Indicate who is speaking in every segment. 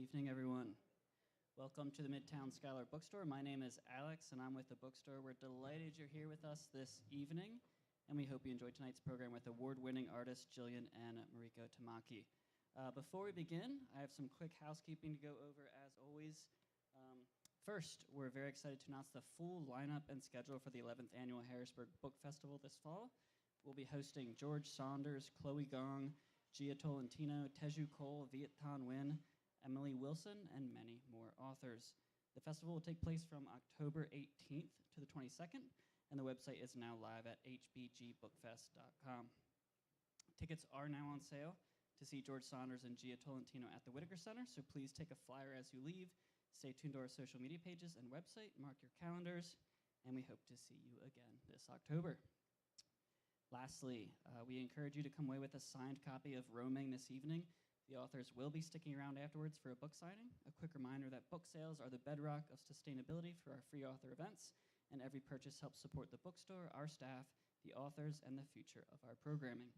Speaker 1: evening, everyone. Welcome to the Midtown Scholar Bookstore. My name is Alex, and I'm with the bookstore. We're delighted you're here with us this evening, and we hope you enjoyed tonight's program with award-winning artists Jillian and Mariko Tamaki. Before we begin, I have some quick housekeeping to go over, as always. First, we're very excited to announce the full lineup and schedule for the 11th Annual Harrisburg Book Festival this fall. We'll be hosting George Saunders, Chloe Gong, Gia Tolentino, Teju Cole, Viet Thanh Nguyen, Emily Wilson, and many more authors. The festival will take place from October 18th to the 22nd, and the website is now live at hbgbookfest.com. Tickets are now on sale to see George Saunders and Gia Tolentino at the Whitaker Center, so please take a flyer as you leave. Stay tuned to our social media pages and website, mark your calendars, and we hope to see you again this October. Lastly, we encourage you to come away with a signed copy of Roaming this evening. The authors will be sticking around afterwards for a book signing. A quick reminder that book sales are the bedrock of sustainability for our free author events, and every purchase helps support the bookstore, our staff, the authors, and the future of our programming.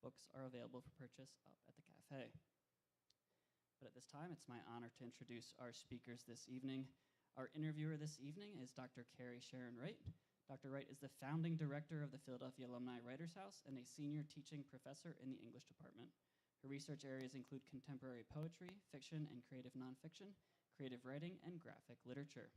Speaker 1: Books are available for purchase up at the cafe. But at this time, it's my honor to introduce our speakers this evening. Our interviewer this evening is Dr. Carrie Sharon Wright. Dr. Wright is the founding director of the Philadelphia Alumni Writers House and a senior teaching professor in the English department. Her research areas include contemporary poetry, fiction and creative nonfiction, creative writing, and graphic literature.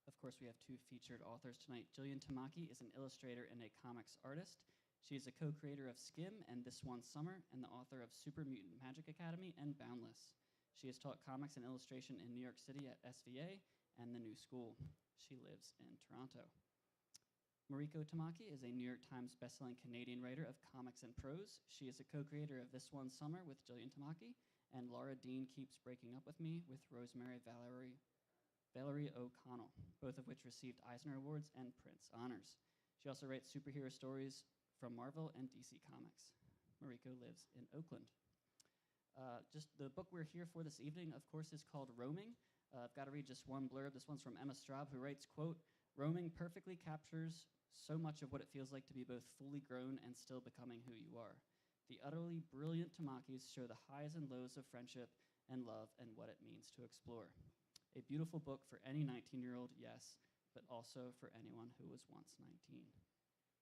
Speaker 1: Of course, we have two featured authors tonight. Jillian Tamaki is an illustrator and a comics artist. She is a co-creator of Skim and This One Summer, and the author of Super Mutant Magic Academy and Boundless. She has taught comics and illustration in New York City at SVA and the New School. She lives in Toronto. Mariko Tamaki is a New York Times bestselling Canadian writer of comics and prose. She is a co-creator of This One Summer with Jillian Tamaki and Laura Dean Keeps Breaking Up With Me with Rosemary Valerie O'Connell, both of which received Eisner Awards and Prince honors. She also writes superhero stories from Marvel and DC Comics. Mariko lives in Oakland. Just the book we're here for this evening, of course, is called Roaming. I've got to read just one blurb. This one's from Emma Straub, who writes, quote, "Roaming perfectly captures so much of what it feels like to be both fully grown and still becoming who you are. The utterly brilliant Tamakis show the highs and lows of friendship and love and what it means to explore. A beautiful book for any 19-year-old, yes, but also for anyone who was once 19.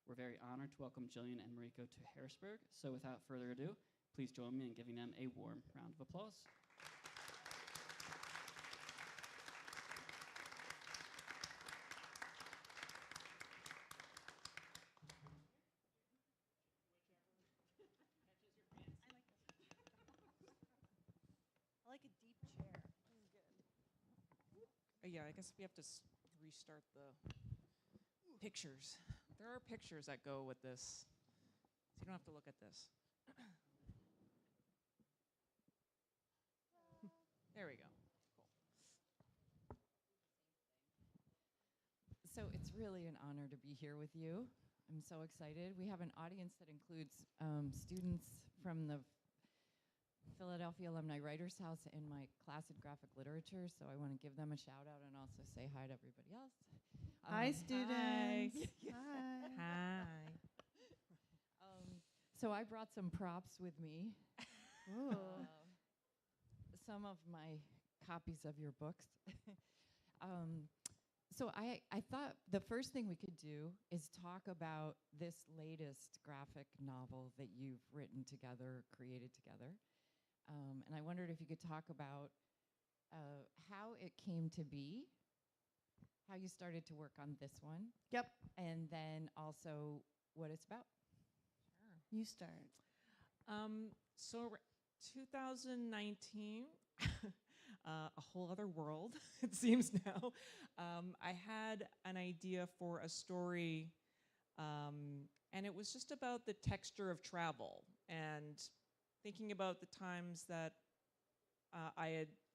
Speaker 1: We're very honored to welcome Jillian and Mariko to Harrisburg. So without further ado, please join me in giving them a warm round of applause.
Speaker 2: I like a deep chair. This is good.
Speaker 3: Yeah, I guess we have to restart the pictures. There are pictures that go with this, so you don't have to look at this. There we go. Cool.
Speaker 4: So it's really an honor to be here with you. I'm so excited. We have an audience that includes students from the Philadelphia Alumni Writers House and my class in graphic literature, so I want to give them a shout out and also say hi to everybody else.
Speaker 2: Hi, students.
Speaker 3: Hi. Hi.
Speaker 4: So I brought some props with me. Some of my copies of your books. So I thought the first thing we could do is talk about this latest graphic novel that you've written together, created together. And I wondered if you could talk about how it came to be, how you started to work on this one.
Speaker 2: Yep.
Speaker 4: And then also what it's about.
Speaker 3: Sure.
Speaker 2: You start.
Speaker 3: So 2019, a whole other world, it seems now. I had an idea for a story, and it was just about the texture of travel and thinking about the times that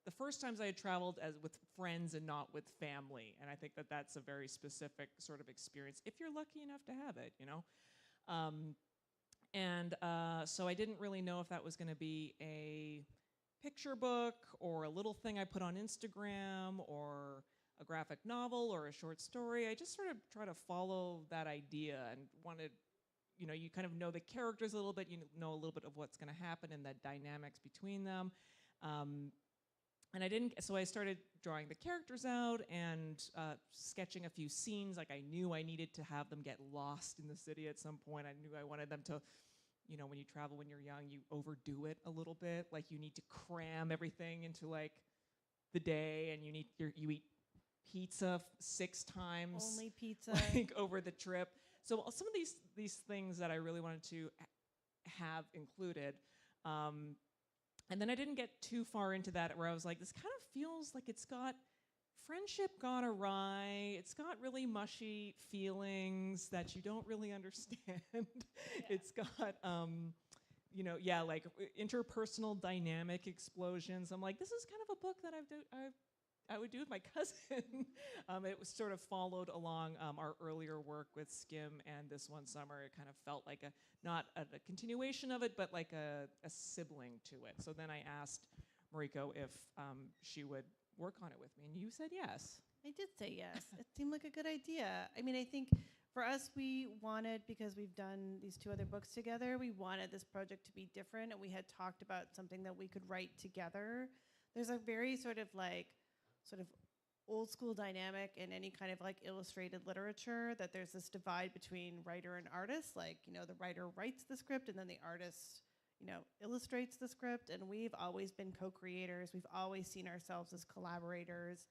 Speaker 3: the first times I had traveled with friends and not with family. And I think that that's a very specific sort of experience, if you're lucky enough to have it, you know? So I didn't really know if that was gonna be a picture book or a little thing I put on Instagram or a graphic novel or a short story. I just sort of try to follow that idea and wanted, you know, you kind of know the characters a little bit, you know a little bit of what's gonna happen and the dynamics between them. And I didn't, so I started drawing the characters out and sketching a few scenes. Like I knew I needed to have them get lost in the city at some point. I knew I wanted them to, you know, when you travel when you're young, you overdo it a little bit. Like you need to cram everything into like the day, and you eat pizza 6 times.
Speaker 2: Only pizza.
Speaker 3: Like over the trip. So some of these things that I really wanted to have included. And then I didn't get too far into that, where I was like, this kind of feels like it's got friendship gone awry. It's got really mushy feelings that you don't really understand. Yeah. It's got, like interpersonal dynamic explosions. I'm like, this is kind of a book that I would do with my cousin. It was sort of followed along our earlier work with Skim, and this one summer it kind of felt like not a continuation of it, but like a sibling to it. So then I asked Mariko if she would work on it with me, and you said yes.
Speaker 2: I did say yes. It seemed like a good idea. I mean, I think for us, we wanted, because we've done these 2 other books together, we wanted this project to be different, and we had talked about something that we could write together. There's a very sort of old school dynamic in any kind of like illustrated literature, that there's this divide between writer and artist. Like, you know, the writer writes the script and then the artist, you know, illustrates the script. And we've always been co-creators. We've always seen ourselves as collaborators.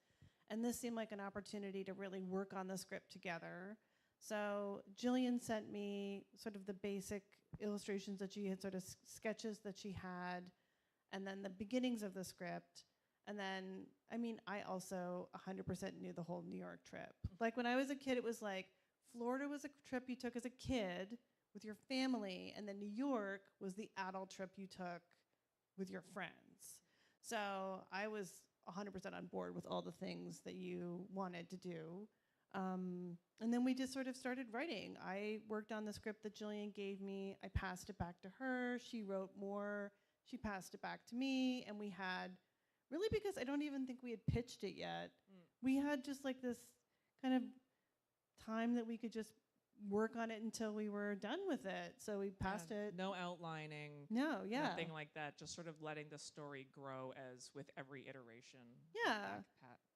Speaker 2: And this seemed like an opportunity to really work on the script together. So Jillian sent me sort of the basic illustrations that she had, sort of sketches that she had, and then the beginnings of the script. And then, I mean, I also 100% knew the whole New York trip. Like when I was a kid, it was like Florida was a trip you took as a kid with your family, and then New York was the adult trip you took with your friends. So I was 100% on board with all the things that you wanted to do. And then we just sort of started writing. I worked on the script that Jillian gave me. I passed it back to her. She wrote more. She passed it back to me, and we had, really, because I don't even think we had pitched it yet. We had just like this kind of time that we could just work on it until we were done with it. So we passed it.
Speaker 3: No outlining.
Speaker 2: No, yeah.
Speaker 3: Nothing like that. Just sort of letting the story grow as with every iteration.
Speaker 2: Yeah.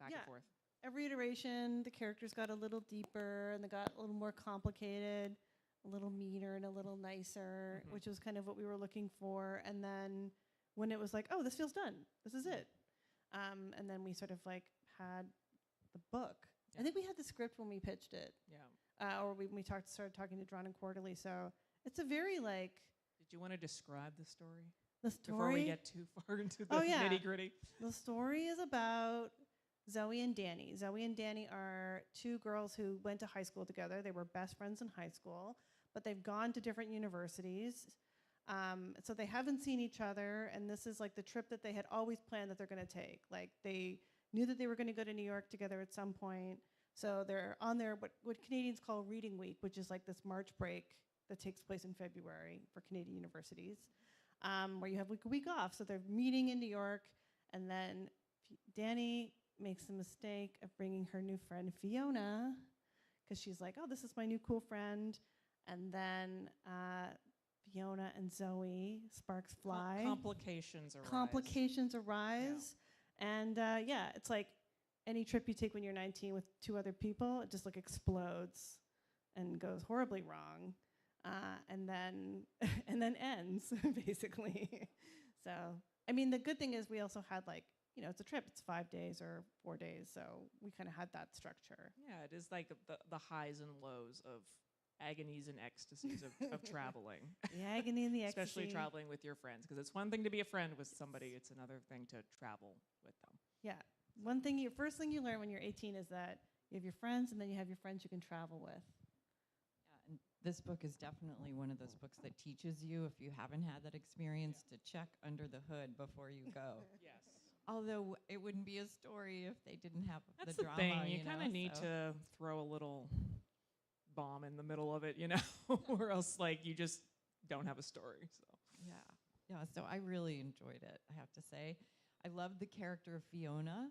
Speaker 3: Back and forth.
Speaker 2: Every iteration, the characters got a little deeper and they got a little more complicated, a little meaner and a little nicer, which was kind of what we were looking for. And then when it was like, oh, this feels done. This is it. And then we sort of like had the book. Yeah. I think we had the script when we pitched it. Yeah. Or we started talking to Drawn and Quarterly. So it's a very like.
Speaker 3: Did you want to describe the story?
Speaker 2: The story.
Speaker 3: Before we get too far into the nitty gritty.
Speaker 2: The story is about Zoe and Danny. Zoe and Danny are 2 girls who went to high school together. They were best friends in high school, but they've gone to different universities. So they haven't seen each other, and this is like the trip that they had always planned that they're going to take. Like they knew that they were going to go to New York together at some point. So they're on their what Canadians call Reading Week, which is like this March break that takes place in February for Canadian universities, where you have like a week off. So they're meeting in New York, and then Danny makes the mistake of bringing her new friend Fiona, because she's like, oh, this is my new cool friend. And then Fiona and Zoe, sparks fly. Complications arise. Yeah. And it's like any trip you take when you're 19 with 2 other people, it just like explodes and goes horribly wrong. And then ends, basically. So, I mean, the good thing is we also had like, you know, it's a trip. It's 5 days or 4 days. So we kind of had that structure.
Speaker 3: Yeah, it is like the highs and lows of agonies and ecstasies of traveling.
Speaker 2: The agony and the ecstasy.
Speaker 3: Especially traveling with your friends, because it's one thing to be a friend with somebody. It's another thing to travel with them.
Speaker 2: Yeah. First thing you learn when you're 18 is that you have your friends, and then you have your friends you can travel with.
Speaker 4: Yeah, and this book is definitely one of those books that teaches you, if you haven't had that experience, to check under the hood before you go.
Speaker 3: Yes.
Speaker 4: Although it wouldn't be a story if they didn't have
Speaker 3: That's
Speaker 4: the drama.
Speaker 3: Thing. You kind of need to throw a little bomb in the middle of it, you know, or else like you just don't have a story. So
Speaker 4: yeah. So I really enjoyed it, I have to say. I loved the character of Fiona.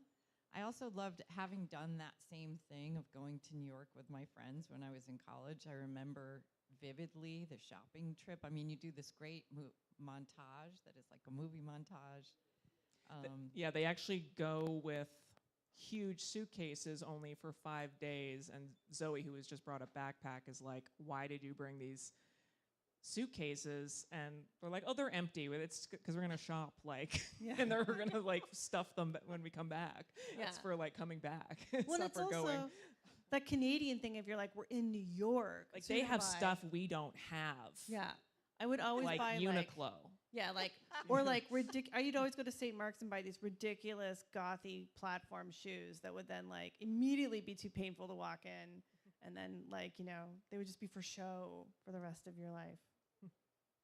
Speaker 4: I also loved having done that same thing of going to New York with my friends when I was in college. I remember vividly the shopping trip. I mean, you do this great montage that is like a movie montage.
Speaker 3: Yeah, they actually go with huge suitcases only for 5 days. And Zoe, who has just brought a backpack, is like, why did you bring these suitcases? And we're like, oh, they're empty. It's because we're going to shop, like, and they're going to, like, stuff them when we come back.
Speaker 2: Yeah.
Speaker 3: It's for, like, coming back. It's
Speaker 2: Well,
Speaker 3: not
Speaker 2: it's
Speaker 3: for
Speaker 2: also
Speaker 3: going.
Speaker 2: that Canadian thing. If you're like, we're in New York,
Speaker 3: Like,
Speaker 2: so
Speaker 3: they
Speaker 2: you
Speaker 3: have
Speaker 2: buy-
Speaker 3: stuff we don't have.
Speaker 2: Yeah, I would always
Speaker 3: Like
Speaker 2: buy
Speaker 3: Uniqlo.
Speaker 2: yeah, like or like I'd always go to St. Mark's and buy these ridiculous gothy platform shoes that would then like immediately be too painful to walk in, and then like they would just be for show for the rest of your life.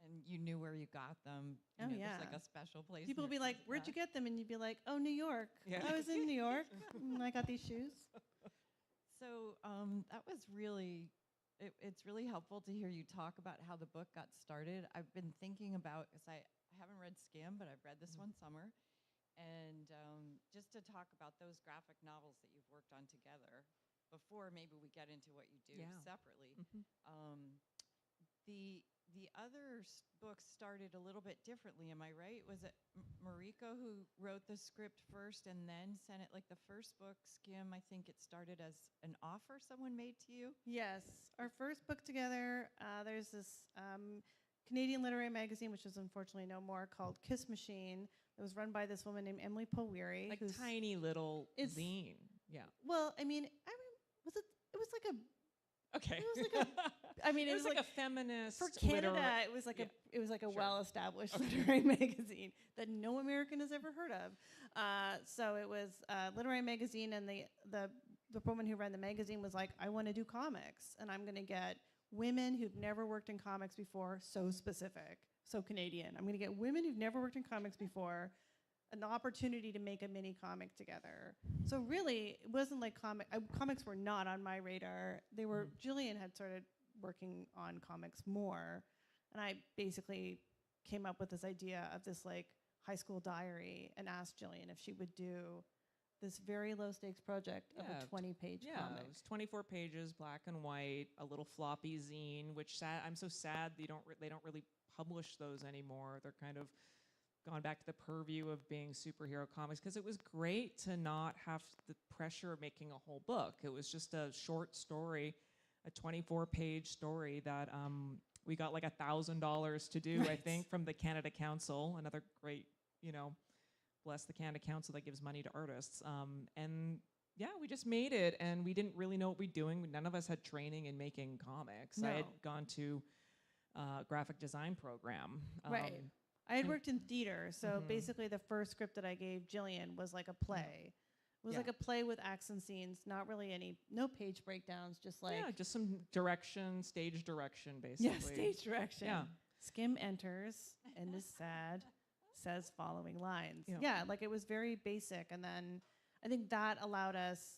Speaker 4: And you knew where you got them.
Speaker 2: Oh,
Speaker 4: There's
Speaker 2: yeah.
Speaker 4: like a special place.
Speaker 2: People
Speaker 4: in
Speaker 2: would be
Speaker 4: your
Speaker 2: like,
Speaker 4: closet
Speaker 2: "Where'd
Speaker 4: for
Speaker 2: you
Speaker 4: that.
Speaker 2: get them?" And you'd be like, "Oh, New York.
Speaker 3: Yeah.
Speaker 2: I was in New York and I got these shoes."
Speaker 4: So that was really, it's really helpful to hear you talk about how the book got started. I've been thinking about, because I haven't read Skim, but I've read this one summer. And just to talk about those graphic novels that you've worked on together before maybe we get into what you do separately. The other books started a little bit differently, am I right? Was it Mariko who wrote the script first and then sent it? Like the first book, Skim, I think it started as an offer someone made to you?
Speaker 2: Yes, our first book together. There's this Canadian literary magazine, which is unfortunately no more, called Kiss Machine. It was run by this woman named Emily Poweri.
Speaker 3: Like tiny little
Speaker 2: It's-
Speaker 3: zine. Yeah.
Speaker 2: Well, I mean, was it? It was like a.
Speaker 3: Okay.
Speaker 2: It was like I mean,
Speaker 3: it was like a feminist.
Speaker 2: for Canada. It was like a well-established literary magazine that no American has ever heard of. So it was a literary magazine, and the woman who ran the magazine was like, I want to do comics, and I'm going to get women who've never worked in comics before, so specific, so Canadian. I'm going to get women who've never worked in comics before an opportunity to make a mini comic together. So really, it wasn't like comics were not on my radar. They were, Jillian had started working on comics more, and I basically came up with this idea of this like high school diary and asked Jillian if she would do this very low stakes project of a 20-page comic.
Speaker 3: It was 24 pages, black and white, a little floppy zine, which I'm so sad they don't really publish those anymore. They're kind of gone back to the purview of being superhero comics, because it was great to not have the pressure of making a whole book. It was just a short story, a 24-page story that we got like $1,000 to do, I think, from the Canada Council, another great, bless the Canada Council that gives money to artists. And yeah, we just made it, and we didn't really know what we were doing. None of us had training in making comics.
Speaker 2: No.
Speaker 3: I had gone to a graphic design program.
Speaker 2: Right. I had worked in theater, so basically the first script that I gave Jillian was like a play. It was like a play with acts and scenes, not really no page breakdowns, just like
Speaker 3: just some direction, stage direction, basically.
Speaker 2: yeah, stage direction.
Speaker 3: Yeah.
Speaker 2: Skim enters and is sad, says following lines.
Speaker 3: Yeah.
Speaker 2: Yeah, like it was very basic, and then I think that allowed us.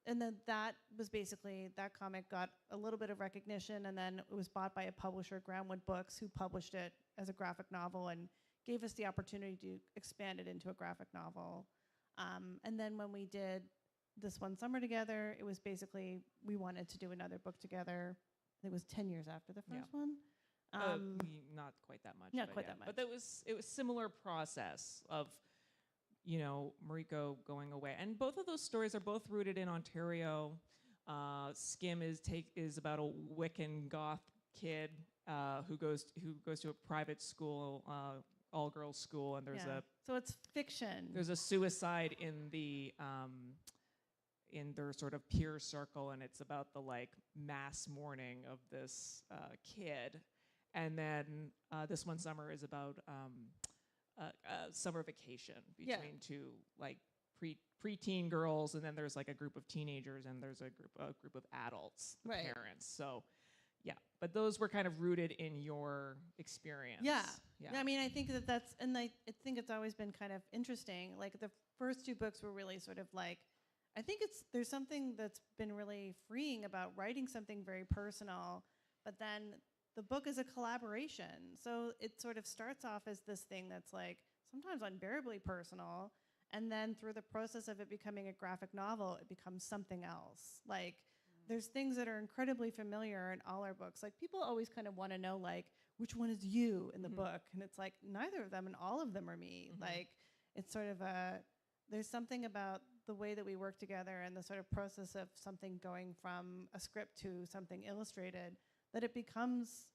Speaker 2: And then that was basically, that comic got a little bit of recognition, and then it was bought by a publisher, Groundwood Books, who published it as a graphic novel and gave us the opportunity to expand it into a graphic novel. And then when we did this one summer together, it was basically, we wanted to do another book together. It was 10 years after the first one.
Speaker 3: Not quite that much.
Speaker 2: Not
Speaker 3: but
Speaker 2: quite
Speaker 3: yeah.
Speaker 2: that much.
Speaker 3: But it was similar process of, Mariko going away. And both of those stories are both rooted in Ontario. Skim is about a Wiccan goth kid who goes to a private school, all girls school, and
Speaker 2: so it's fiction.
Speaker 3: there's a suicide in their sort of peer circle, and it's about the like mass mourning of this kid. And then this one summer is about summer vacation between two like preteen girls, and then there's like a group of teenagers, and there's a group of adults, the
Speaker 2: Right.
Speaker 3: parents. So yeah, but those were kind of rooted in your experience.
Speaker 2: Yeah. I mean, I think that's, and I think it's always been kind of interesting. Like the first two books were really sort of like, I think there's something that's been really freeing about writing something very personal, but then the book is a collaboration. So it sort of starts off as this thing that's like sometimes unbearably personal, and then through the process of it becoming a graphic novel, it becomes something else. Like there's things that are incredibly familiar in all our books. Like people always kind of want to know like which one is you in the book, and it's like neither of them and all of them are me. Like, it's sort of there's something about the way that we work together and the sort of process of something going from a script to something illustrated, that it becomes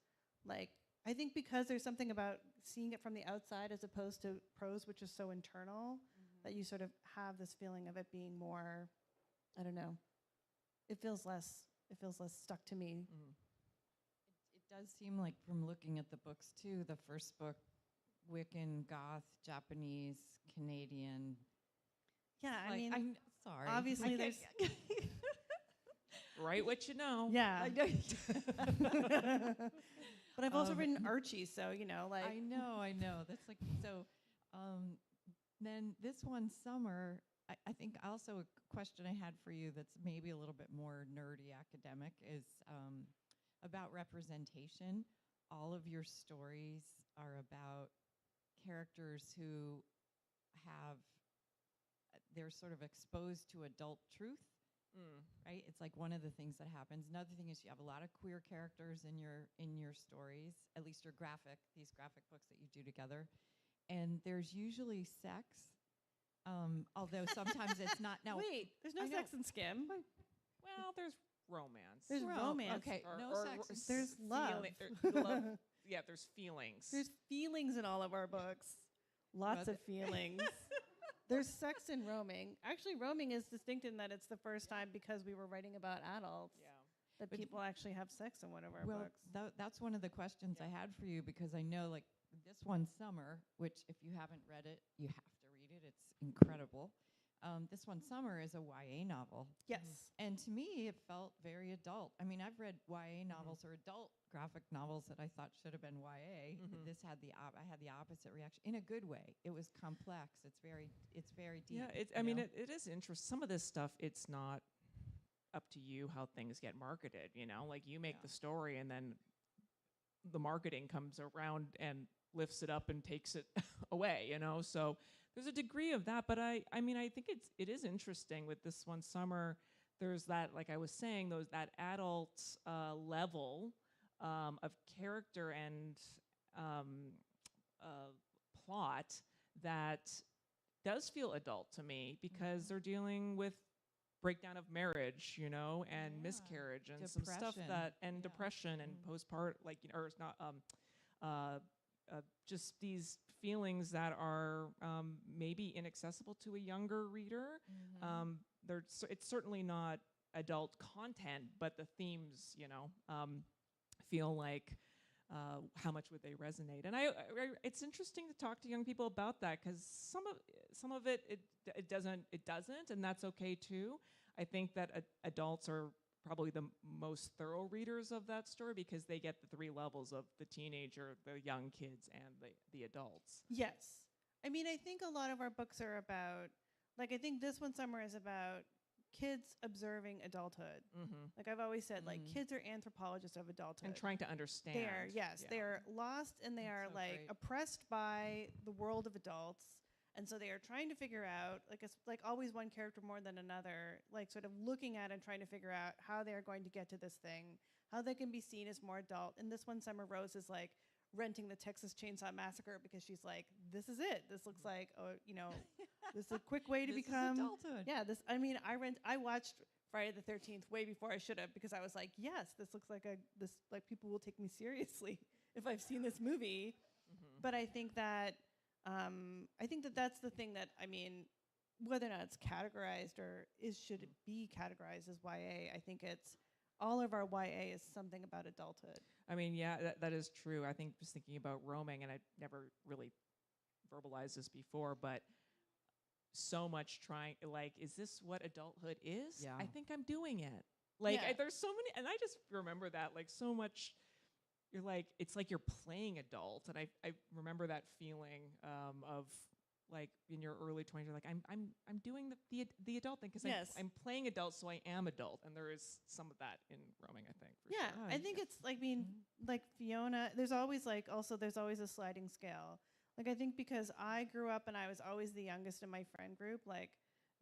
Speaker 2: like, I think because there's something about seeing it from the outside as opposed to prose, which is so internal, that you sort of have this feeling of it being more, I don't know, it feels less stuck to me.
Speaker 4: It does seem like, from looking at the books too, the first book, Wiccan, Goth, Japanese, Canadian.
Speaker 2: Yeah, I
Speaker 4: like,
Speaker 2: mean,
Speaker 4: sorry.
Speaker 2: obviously there's
Speaker 3: Write what you know.
Speaker 2: yeah.
Speaker 4: I know.
Speaker 2: But I've also written Archie, so like
Speaker 4: I know. That's like so. Then this one summer, I think also a question I had for you that's maybe a little bit more nerdy academic is about representation. All of your stories are about characters who they're sort of exposed to adult truth. Right? It's like one of the things that happens. Another thing is you have a lot of queer characters in your stories, at least these graphic books that you do together. And there's usually sex, although sometimes it's not. Now,
Speaker 2: wait, there's no sex in Skim.
Speaker 3: Well, there's romance.
Speaker 2: There's romance.
Speaker 4: Okay, no sex.
Speaker 2: There's love.
Speaker 3: Yeah, there's feelings.
Speaker 2: There's feelings in all of our books. Lots of feelings. There's sex in roaming. Actually, roaming is distinct in that it's the first time, because we were writing about adults, that people actually have sex in one of our books.
Speaker 4: That's one of the questions I had for you, because I know, like, this one, Summer, which if you haven't read it, you have to read it. It's incredible. This one, Summer, is a YA novel.
Speaker 2: Yes.
Speaker 4: And to me, it felt very adult. I mean, I've read YA novels or adult graphic novels that I thought should have been YA. This had I had the opposite reaction in a good way. It was complex. It's very deep.
Speaker 3: Yeah, I mean, it is interesting. Some of this stuff, it's not up to you how things get marketed. Like you make the story, and then the marketing comes around and lifts it up and takes it away. So there's a degree of that, but I mean, I think it is interesting with this one, Summer. There's that, like I was saying, that adult level of character and plot that does feel adult to me, because they're dealing with breakdown of marriage, and miscarriage and some stuff depression and postpartum, or it's not just these feelings that are maybe inaccessible to a younger reader. It's certainly not adult content, but the themes, feel like how much would they resonate? And it's interesting to talk to young people about that, because some of it doesn't, and that's okay too. I think that adults are probably the most thorough readers of that story, because they get the three levels of the teenager, the young kids, and the adults.
Speaker 2: Yes. I mean, I think a lot of our books are about, like, I think this one, Summer, is about kids observing adulthood. Like I've always said, like, kids are anthropologists of adulthood.
Speaker 3: And trying to understand.
Speaker 2: They are lost, and they are like oppressed by the world of adults. And so they are trying to figure out, like, it's like always one character more than another, like sort of looking at and trying to figure out how they're going to get to this thing, how they can be seen as more adult. And this one, Summer Rose, is like renting the Texas Chainsaw Massacre, because she's like, this is it. This looks like, this is a quick way to become
Speaker 4: adulthood.
Speaker 2: Yeah, I watched Friday the 13th way before I should have, because I was like, yes, this looks like people will take me seriously if I've seen this movie. But I think that that's the thing that, I mean, whether or not it's categorized or should it be categorized as YA, I think it's all of our YA is something about adulthood.
Speaker 3: I mean, yeah, that is true. I think just thinking about roaming, and I never really verbalized this before, but so much trying, like, is this what adulthood is?
Speaker 4: Yeah.
Speaker 3: I think I'm doing it. Like,
Speaker 2: Yeah.
Speaker 3: there's so many, and I just remember that, like, so much. You're like, it's like you're playing adult, and I remember that feeling of, like, in your early 20s, you're like, I'm doing the adult thing, because I'm playing adult, so I am adult, and there is some of that in roaming, I think. For
Speaker 2: Yeah,
Speaker 3: sure.
Speaker 2: I think it's like, I mean, like Fiona, there's always a sliding scale. Like, I think because I grew up and I was always the youngest in my friend group, like,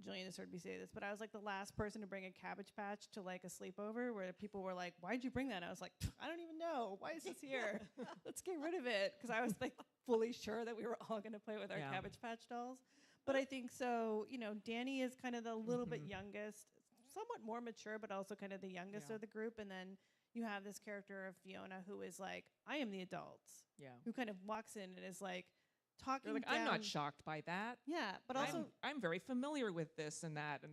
Speaker 2: Jillian has heard me say this, but I was like the last person to bring a Cabbage Patch to like a sleepover, where people were like, why'd you bring that? And I was like, I don't even know. Why is this here? Let's get rid of it. Because I was like fully sure that we were all going to play with our Cabbage Patch dolls. But I think so, Danny is kind of the little bit youngest, somewhat more mature, but also kind of the youngest of the group. And then you have this character of Fiona who is like, I am the adult.
Speaker 3: Yeah.
Speaker 2: Who kind of walks in and is like talking
Speaker 3: They're like,
Speaker 2: down.
Speaker 3: I'm not shocked by that.
Speaker 2: Yeah, but also
Speaker 3: I'm very familiar with this and that, and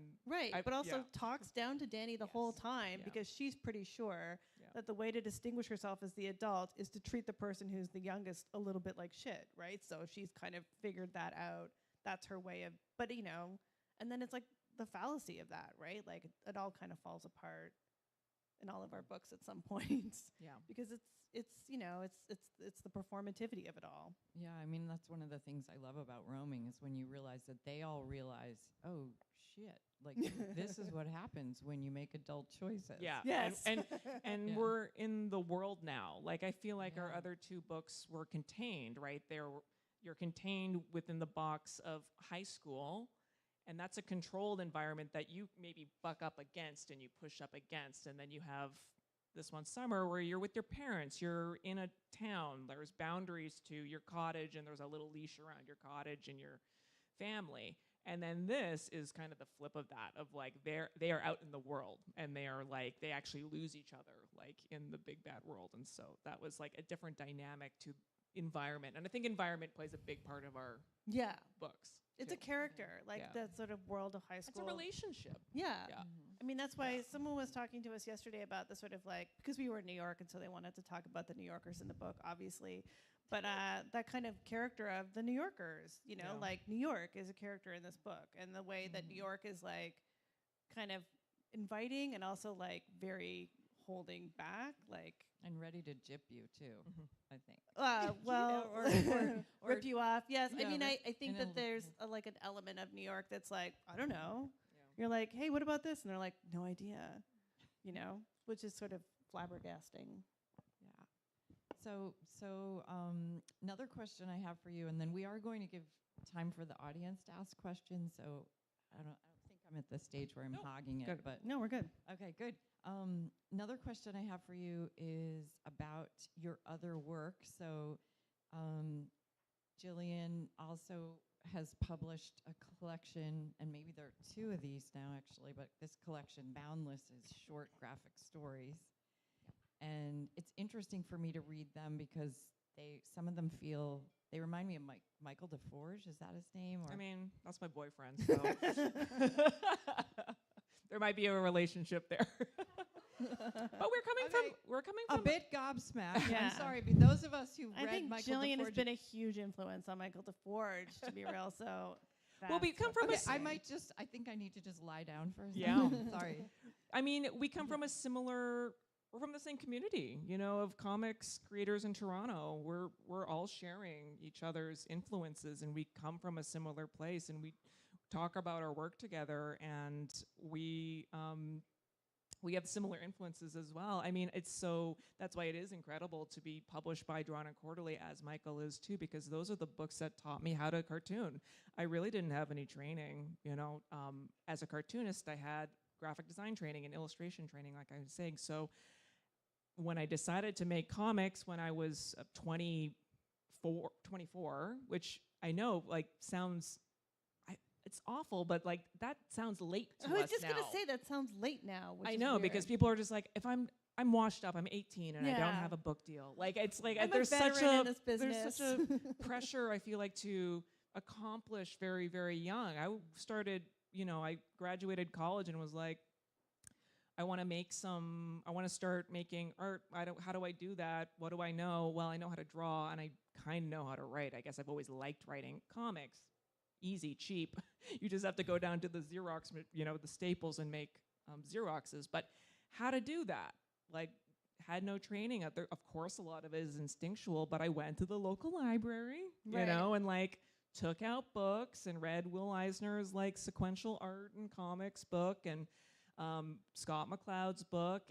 Speaker 2: but also talks down to Danny the whole time
Speaker 3: Yeah.
Speaker 2: because she's pretty sure
Speaker 3: Yeah.
Speaker 2: that the way to distinguish herself as the adult is to treat the person who's the youngest a little bit like shit, right? So she's kind of figured that out. That's her way of, but and then it's like the fallacy of that, right? Like it all kind of falls apart in all of our books at some point.
Speaker 3: Yeah.
Speaker 2: Because it's the performativity of it all.
Speaker 4: Yeah, I mean, that's one of the things I love about roaming is when you realize that they all realize, oh, shit, like this is what happens when you make adult choices.
Speaker 3: Yeah.
Speaker 2: Yes.
Speaker 3: And
Speaker 4: Yeah.
Speaker 3: we're in the world now. Like, I feel like our
Speaker 4: Yeah.
Speaker 3: other two books were contained, right? You're contained within the box of high school, and that's a controlled environment that you maybe buck up against and you push up against. And then you have this one summer where you're with your parents, you're in a town, there's boundaries to your cottage, and there's a little leash around your cottage and your family. And then this is kind of the flip of that, of like they are out in the world, and they are like, they actually lose each other like in the big bad world. And so that was like a different dynamic to environment. And I think environment plays a big part of our
Speaker 2: Yeah.
Speaker 3: books.
Speaker 2: It's
Speaker 3: too.
Speaker 2: a character, like
Speaker 3: Yeah.
Speaker 2: that sort of world of high
Speaker 3: It's a
Speaker 2: school.
Speaker 3: relationship.
Speaker 2: Yeah.
Speaker 3: Yeah.
Speaker 2: I mean, that's why someone was talking to us yesterday about the sort of like, because we were in New York, and so they wanted to talk about the New Yorkers in the book, obviously. But that kind of character of the New Yorkers,
Speaker 3: Yeah.
Speaker 2: like New York is a character in this book. And the way that New York is like kind of inviting and also like very holding back, like,
Speaker 4: And ready to gyp you, too, I think.
Speaker 2: well,
Speaker 4: or
Speaker 2: rip you off. Yes. I
Speaker 4: Yeah,
Speaker 2: mean,
Speaker 4: rip-
Speaker 2: I think
Speaker 4: in a
Speaker 2: that
Speaker 4: l-
Speaker 2: there's like an element of New York that's like, I don't know.
Speaker 3: Yeah.
Speaker 2: You're like, hey, what about this? And they're like, no idea, which is sort of flabbergasting.
Speaker 4: Yeah. So another question I have for you, and then we are going to give time for the audience to ask questions. So I don't think I'm at the stage where I'm
Speaker 3: No,
Speaker 4: hogging it,
Speaker 3: good.
Speaker 4: but
Speaker 2: No, we're good.
Speaker 4: okay, good. Another question I have for you is about your other work. So Jillian also has published a collection, and maybe there are two of these now actually, but this collection, Boundless, is short graphic stories. And it's interesting for me to read them because some of them they remind me of Michael DeForge. Is that his name? Or
Speaker 3: I mean, that's my boyfriend, so there might be a relationship there. But we're coming
Speaker 4: a
Speaker 3: from
Speaker 4: bit gobsmacked.
Speaker 2: Yeah.
Speaker 4: I'm sorry, but those of us who
Speaker 2: I
Speaker 4: read
Speaker 2: think
Speaker 4: Michael
Speaker 2: Jillian has
Speaker 4: DeForge,
Speaker 2: been a huge influence on Michael DeForge, to be real. So,
Speaker 3: Well, we
Speaker 2: that's
Speaker 3: come
Speaker 2: what's
Speaker 3: from a
Speaker 2: interesting.
Speaker 4: I think I need to just lie down for a
Speaker 3: Yeah.
Speaker 4: second. Sorry.
Speaker 3: I mean, we come from we're from the same community, of comics creators in Toronto. We're all sharing each other's influences, and we come from a similar place, and we talk about our work together, and we have similar influences as well. I mean, that's why it is incredible to be published by Drawn and Quarterly, as Michael is too, because those are the books that taught me how to cartoon. I really didn't have any training, as a cartoonist. I had graphic design training and illustration training, like I was saying. So when I decided to make comics when I was 24, which I know sounds, it's awful, but that sounds late to us now.
Speaker 2: I was just going to say that sounds late now. Which
Speaker 3: I
Speaker 2: is
Speaker 3: know,
Speaker 2: weird.
Speaker 3: because people are just like, if I'm washed up, I'm 18 and I don't
Speaker 2: Yeah.
Speaker 3: have a book deal. Like, it's like
Speaker 2: I'm a
Speaker 3: there's such
Speaker 2: veteran
Speaker 3: a
Speaker 2: in this
Speaker 3: there's such
Speaker 2: business.
Speaker 3: a pressure, I feel like, to accomplish very, very young. I started, I graduated college and was like, I want to start making art. How do I do that? What do I know? Well, I know how to draw, and I kind of know how to write. I guess I've always liked writing comics. Easy, cheap. You just have to go down to the Xerox, the Staples, and make Xeroxes. But how to do that? Had no training. Of course, a lot of it is instinctual, but I went to the local library,
Speaker 2: Right.
Speaker 3: and took out books and read Will Eisner's sequential art and comics book, and Scott McCloud's book,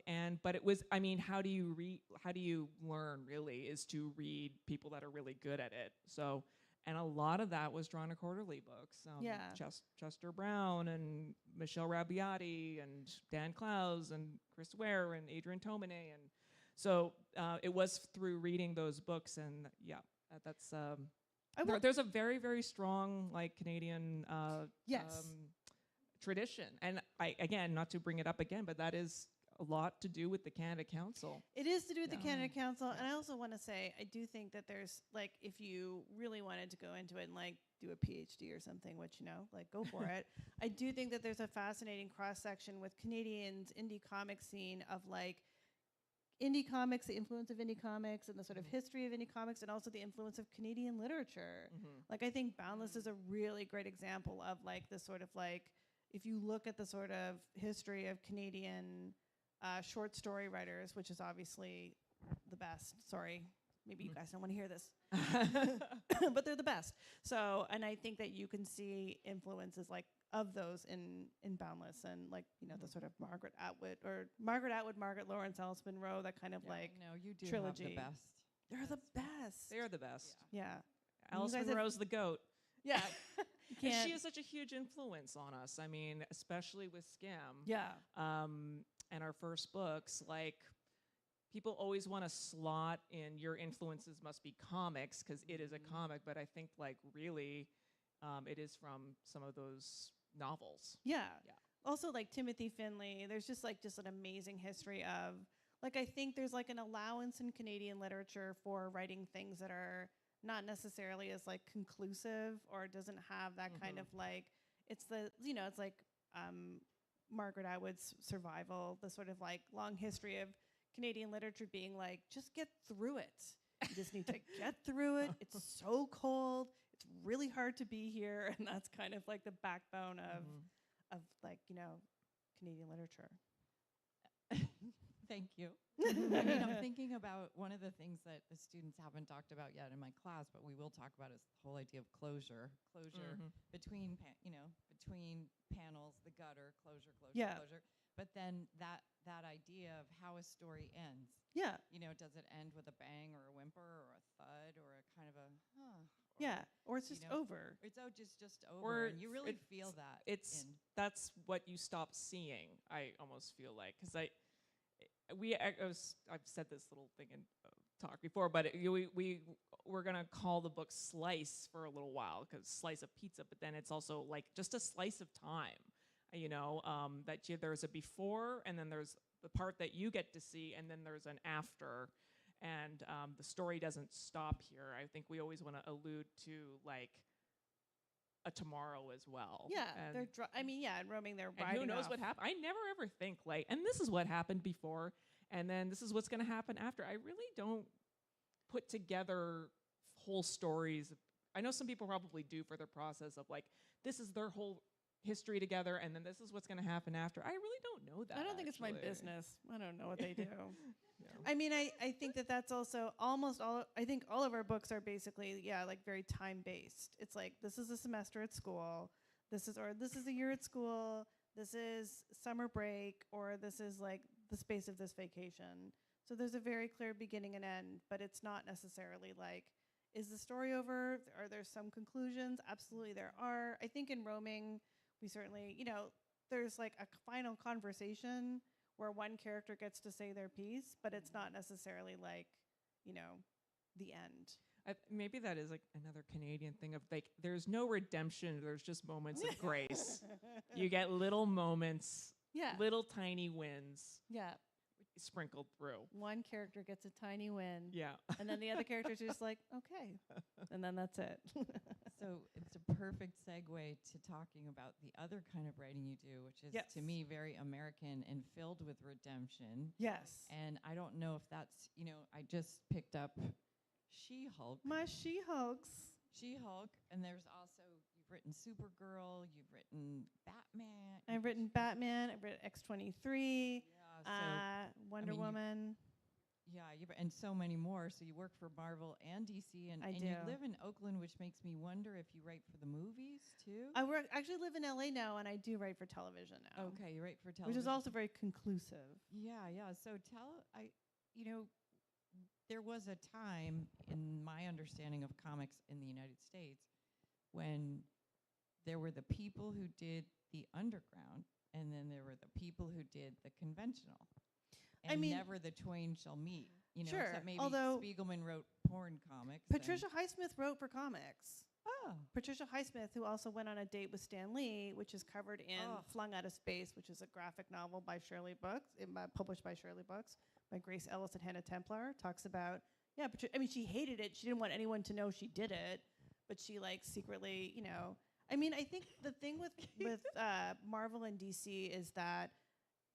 Speaker 3: but it was, how do you learn really, is to read people that are really good at it. So, and a lot of that was Drawn and Quarterly books.
Speaker 2: Yeah.
Speaker 3: Chester Brown and Michelle Rabbiati and Dan Clowes and Chris Ware and Adrian Tomine, and so it was through reading those books, and yeah, that's There's a very, very strong like Canadian
Speaker 2: Yes.
Speaker 3: tradition, and again, not to bring it up again, but that is a lot to do with the Canada Council.
Speaker 2: It is to do with the
Speaker 3: Yeah.
Speaker 2: Canada Council, and I also want to say I do think that there's like if you really wanted to go into it and like do a PhD or something, which like go for it. I do think that there's a fascinating cross section with Canadians indie comic scene of like indie comics, the influence of indie comics, and the sort of history of indie comics, and also the influence of Canadian literature. Like I think Boundless is a really great example of like the sort of like if you look at the sort of history of Canadian short story writers, which is obviously the best. Sorry, maybe you guys don't want to hear this, but they're the best. So, and I think that you can see influences like of those in Boundless, and like the sort of Margaret Atwood, Margaret Lawrence, Alice Munro, that kind of like
Speaker 4: no, you do
Speaker 2: trilogy.
Speaker 4: have the best.
Speaker 2: They're the best.
Speaker 3: They are the best.
Speaker 2: Yeah.
Speaker 3: Alice
Speaker 2: You guys have-
Speaker 3: Munro's the goat.
Speaker 2: Yeah.
Speaker 3: And
Speaker 2: Can't-
Speaker 3: she is such a huge influence on us. I mean, especially with Scam.
Speaker 2: Yeah.
Speaker 3: And our first books, like people always want to slot in your influences must be comics because it is a comic, but I think like really it is from some of those novels.
Speaker 2: Yeah.
Speaker 3: Yeah.
Speaker 2: Also, like Timothy Finley, there's just an amazing history of, like, I think there's like an allowance in Canadian literature for writing things that are not necessarily as like conclusive or doesn't have that kind of like, it's the, it's like Margaret Atwood's Survival, the sort of like long history of Canadian literature being like, just get through it. You just need to get through it. It's so cold. It's really hard to be here. And that's kind of like the backbone of like, Canadian literature.
Speaker 4: Thank you. I mean, I'm thinking about one of the things that the students haven't talked about yet in my class, but we will talk about is the whole idea of closure. Between between panels, the gutter, closure. But then that idea of how a story ends.
Speaker 2: Yeah.
Speaker 4: Does it end with a bang or a whimper or a thud or a kind of a
Speaker 2: Or it's just over.
Speaker 4: It's just over, and you really feel that.
Speaker 3: That's what you stop seeing. I almost feel like because I've said this little thing in talk before, but we're gonna call the book Slice for a little while because slice of pizza, but then it's also like just a slice of time. There's a before, and then there's the part that you get to see, and then there's an after, and the story doesn't stop here. I think we always want to allude to like a tomorrow as well.
Speaker 2: Yeah,
Speaker 3: and
Speaker 2: and roaming, they're
Speaker 3: and
Speaker 2: riding
Speaker 3: who knows
Speaker 2: off.
Speaker 3: what happened. I never ever think like, and this is what happened before, and then this is what's going to happen after. I really don't put together whole stories. I know some people probably do for their process of like, this is their whole history together, and then this is what's going to happen after. I really don't know that.
Speaker 2: I don't think it's my
Speaker 3: actually.
Speaker 2: business. I don't know what they do.
Speaker 3: Yeah.
Speaker 2: I mean, I think that's also almost all. I think all of our books are basically, like very time based. It's like this is a semester at school, this is a year at school, this is summer break, or this is like the space of this vacation. So there's a very clear beginning and end, but it's not necessarily like, is the story over? Are there some conclusions? Absolutely, there are. I think in Roaming, we certainly, there's like a final conversation where one character gets to say their piece, but it's not necessarily like, the end.
Speaker 3: Maybe that is like another Canadian thing of like, there's no redemption. There's just moments of grace. You get little moments, little tiny wins sprinkled through.
Speaker 2: One character gets a tiny win.
Speaker 3: Yeah.
Speaker 2: And then the other characters are just like, okay. And then that's it.
Speaker 4: So it's a perfect segue to talking about the other kind of writing you do, which is to me very American and filled with redemption.
Speaker 2: Yes.
Speaker 4: And I don't know if that's, I just picked up She-Hulk.
Speaker 2: My She-Hulks.
Speaker 4: She-Hulk, and there's also, you've written Supergirl, you've written Batman.
Speaker 2: I've written Batman, I've written X-23, Wonder
Speaker 4: I mean,
Speaker 2: Woman.
Speaker 4: And so many more. So you work for Marvel and DC, and
Speaker 2: do.
Speaker 4: you live in Oakland, which makes me wonder if you write for the movies too.
Speaker 2: I actually live in LA now, and I do write for television now.
Speaker 4: Okay, you write for television,
Speaker 2: which is also very conclusive.
Speaker 4: Yeah. So there was a time in my understanding of comics in the United States when there were the people who did the underground, and then there were the people who did the conventional. And never the twain shall meet.
Speaker 2: Sure.
Speaker 4: Except maybe
Speaker 2: Although
Speaker 4: Spiegelman wrote porn comics. and-
Speaker 2: Patricia Highsmith wrote for comics.
Speaker 4: Oh.
Speaker 2: Patricia Highsmith, who also went on a date with Stan Lee, which is covered in
Speaker 4: Oh.
Speaker 2: Flung Out of Space, which is a graphic novel by Shirley Books, published by Shirley Books, by Grace Ellis and Hannah Templar, talks about, yeah, I mean, she hated it. She didn't want anyone to know she did it, but she, like, secretly, you know. I mean, I think the thing with Marvel and DC is that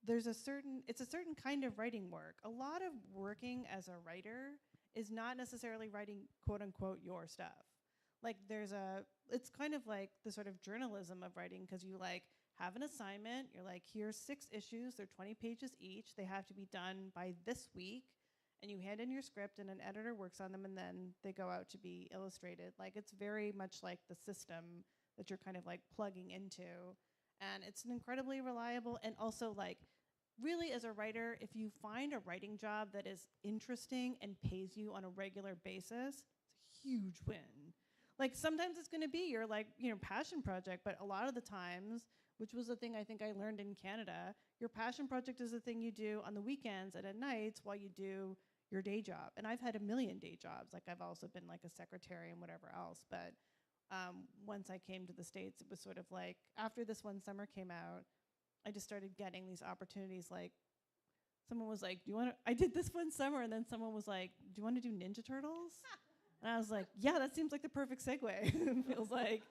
Speaker 2: it's a certain kind of writing work. A lot of working as a writer is not necessarily writing, quote unquote, your stuff. Like it's kind of like the sort of journalism of writing, because you like have an assignment, you're like, here's 6 issues, they're 20 pages each, they have to be done by this week, and you hand in your script and an editor works on them, and then they go out to be illustrated. Like, it's very much like the system that you're kind of like plugging into, and it's an incredibly reliable, and also like, really as a writer, if you find a writing job that is interesting and pays you on a regular basis, it's a huge win. Like, sometimes it's going to be your, like, you know, passion project, but a lot of the times, which was the thing I think I learned in Canada, your passion project is the thing you do on the weekends and at nights while you do your day job. And I've had a million day jobs. Like, I've also been like a secretary and whatever else. But once I came to the States, it was sort of like, after this one summer came out, I just started getting these opportunities. Like, someone was like, I did this one summer, and then someone was like, do you want to do Ninja Turtles? And I was like, yeah, that seems like the perfect segue. It feels like,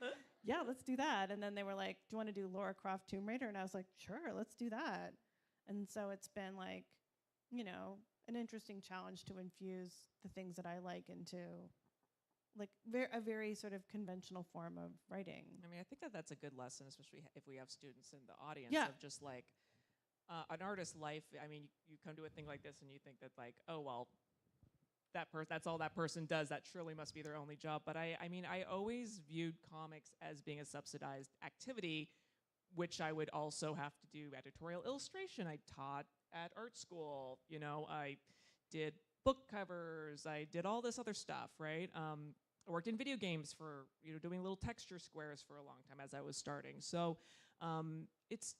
Speaker 2: yeah, let's do that. And then they were like, do you want to do Lara Croft Tomb Raider? And I was like, sure, let's do that. And so it's been like, you know, an interesting challenge to infuse the things that I like into like a very sort of conventional form of writing.
Speaker 3: I mean, I think that's a good lesson, especially if we have students in the audience,
Speaker 2: Yeah.
Speaker 3: of just like an artist's life. I mean, you come to a thing like this and you think that, like, oh, well, that's all that person does. That surely must be their only job. But I mean, I always viewed comics as being a subsidized activity, which I would also have to do editorial illustration. I taught at art school. You know, I did book covers. I did all this other stuff, right? I worked in video games for, you know, doing little texture squares for a long time as I was starting. So it's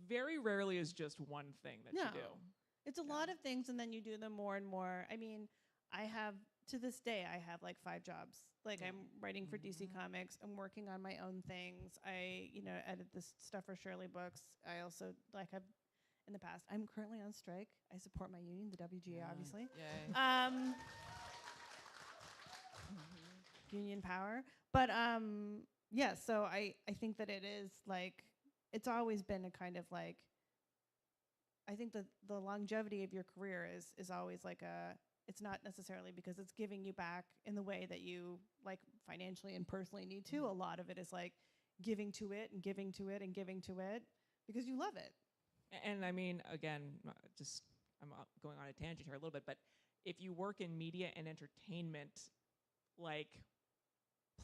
Speaker 3: very rarely is just one thing that you do.
Speaker 2: It's a lot of things, and then you do them more and more. I mean, to this day, I have like 5 jobs. Like, I'm writing for DC Comics. I'm working on my own things. I, you know, edit this stuff for Shirley Books. I also, like, have in the past. I'm currently on strike. I support my union, the WGA, obviously.
Speaker 4: Yay.
Speaker 2: Union power. But yeah, so I think that it is like, it's always been a kind of like, I think that the longevity of your career is always like it's not necessarily because it's giving you back in the way that you like financially and personally need to. A lot of it is like giving to it and giving to it and giving to it because you love it.
Speaker 3: And I mean, again, I'm going on a tangent here a little bit, but if you work in media and entertainment, like,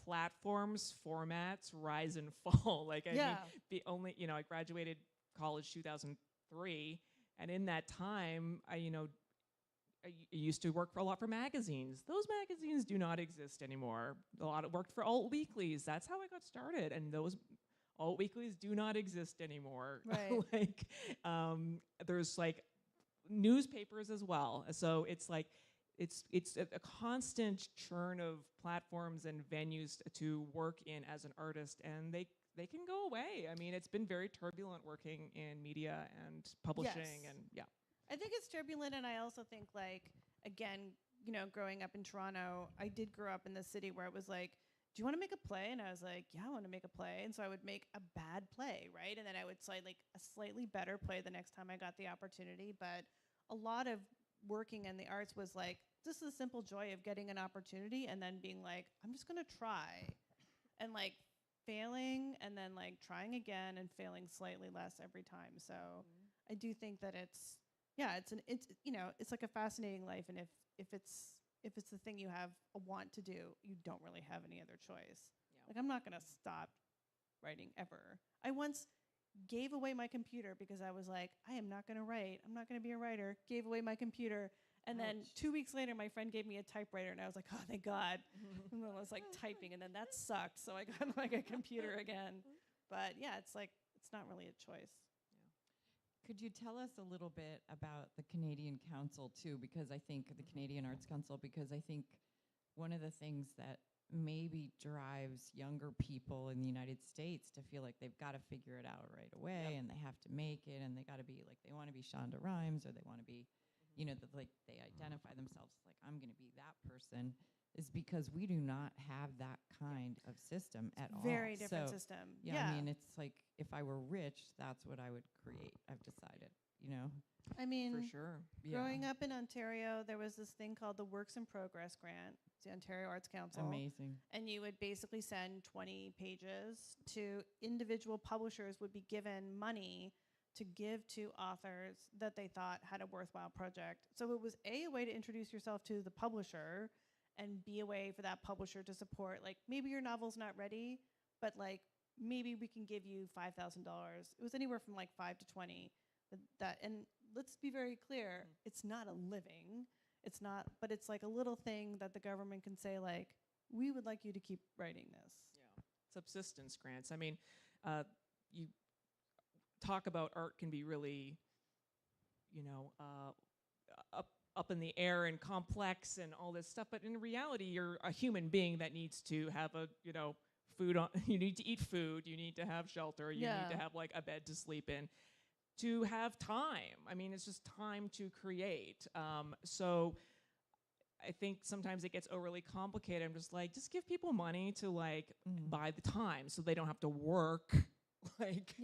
Speaker 3: platforms, formats rise and fall. Like, I mean, I graduated college 2003, and in that time, I used to work a lot for magazines. Those magazines do not exist anymore. Worked for alt weeklies. That's how I got started, and those alt weeklies do not exist anymore.
Speaker 2: Right.
Speaker 3: There's like newspapers as well. So it's like it's a constant churn of platforms and venues to work in as an artist, and they can go away. I mean, it's been very turbulent working in media and publishing.
Speaker 2: Yes.
Speaker 3: And yeah.
Speaker 2: I think it's turbulent, and I also think, like, again, you know, growing up in Toronto, I did grow up in the city where it was like, do you want to make a play? And I was like, yeah, I want to make a play. And so I would make a bad play, right? And then I would say, like, a slightly better play the next time I got the opportunity. But a lot of working in the arts was like, just the simple joy of getting an opportunity and then being like, I'm just going to try. And, like, failing and then, like, trying again and failing slightly less every time. So I do think that it's you know, it's like a fascinating life, and if it's the thing you have a want to do, you don't really have any other choice.
Speaker 3: Yeah.
Speaker 2: Like, I'm not gonna stop writing ever. I once gave away my computer because I was like, I am not gonna write. I'm not gonna be a writer. Gave away my computer, and then 2 weeks later, my friend gave me a typewriter, and I was like, oh, thank God. And then I was like typing, and then that sucked, so I got like a computer again. But yeah, it's like, it's not really a choice.
Speaker 4: Could you tell us a little bit about the Canadian Council too? Because I think the Canadian Arts Council, because I think one of the things that maybe drives younger people in the United States to feel like they've got to figure it out right away, and they have to make it, and they got to be like, they want to be Shonda Rhimes, or they want to be, you know, like they identify themselves as like, I'm going to be that person, is because we do not have that kind of system at all.
Speaker 2: Very different
Speaker 4: So,
Speaker 2: system.
Speaker 4: yeah, I mean, it's like if I were rich, that's what I would create. I've decided, you know.
Speaker 2: I mean,
Speaker 3: For sure.
Speaker 2: growing up in Ontario, there was this thing called the Works in Progress Grant, it's the Ontario Arts Council.
Speaker 4: Amazing.
Speaker 2: And you would basically send 20 pages to individual publishers would be given money to give to authors that they thought had a worthwhile project. So it was a way to introduce yourself to the publisher and be a way for that publisher to support, like, maybe your novel's not ready, but like maybe we can give you $5,000. It was anywhere from like 5 to 20. And let's be very clear, it's not a living. It's not, but it's like a little thing that the government can say, like, we would like you to keep writing this.
Speaker 3: Yeah, subsistence grants. I mean, you talk about art can be really, you know, up in the air and complex and all this stuff, but in reality, you're a human being that needs to have a, you know, food on. You need to eat food. You need to have shelter. You need to have like a bed to sleep in. To have time. I mean, it's just time to create. So I think sometimes it gets overly complicated. I'm just like, just give people money to like buy the time so they don't have to work like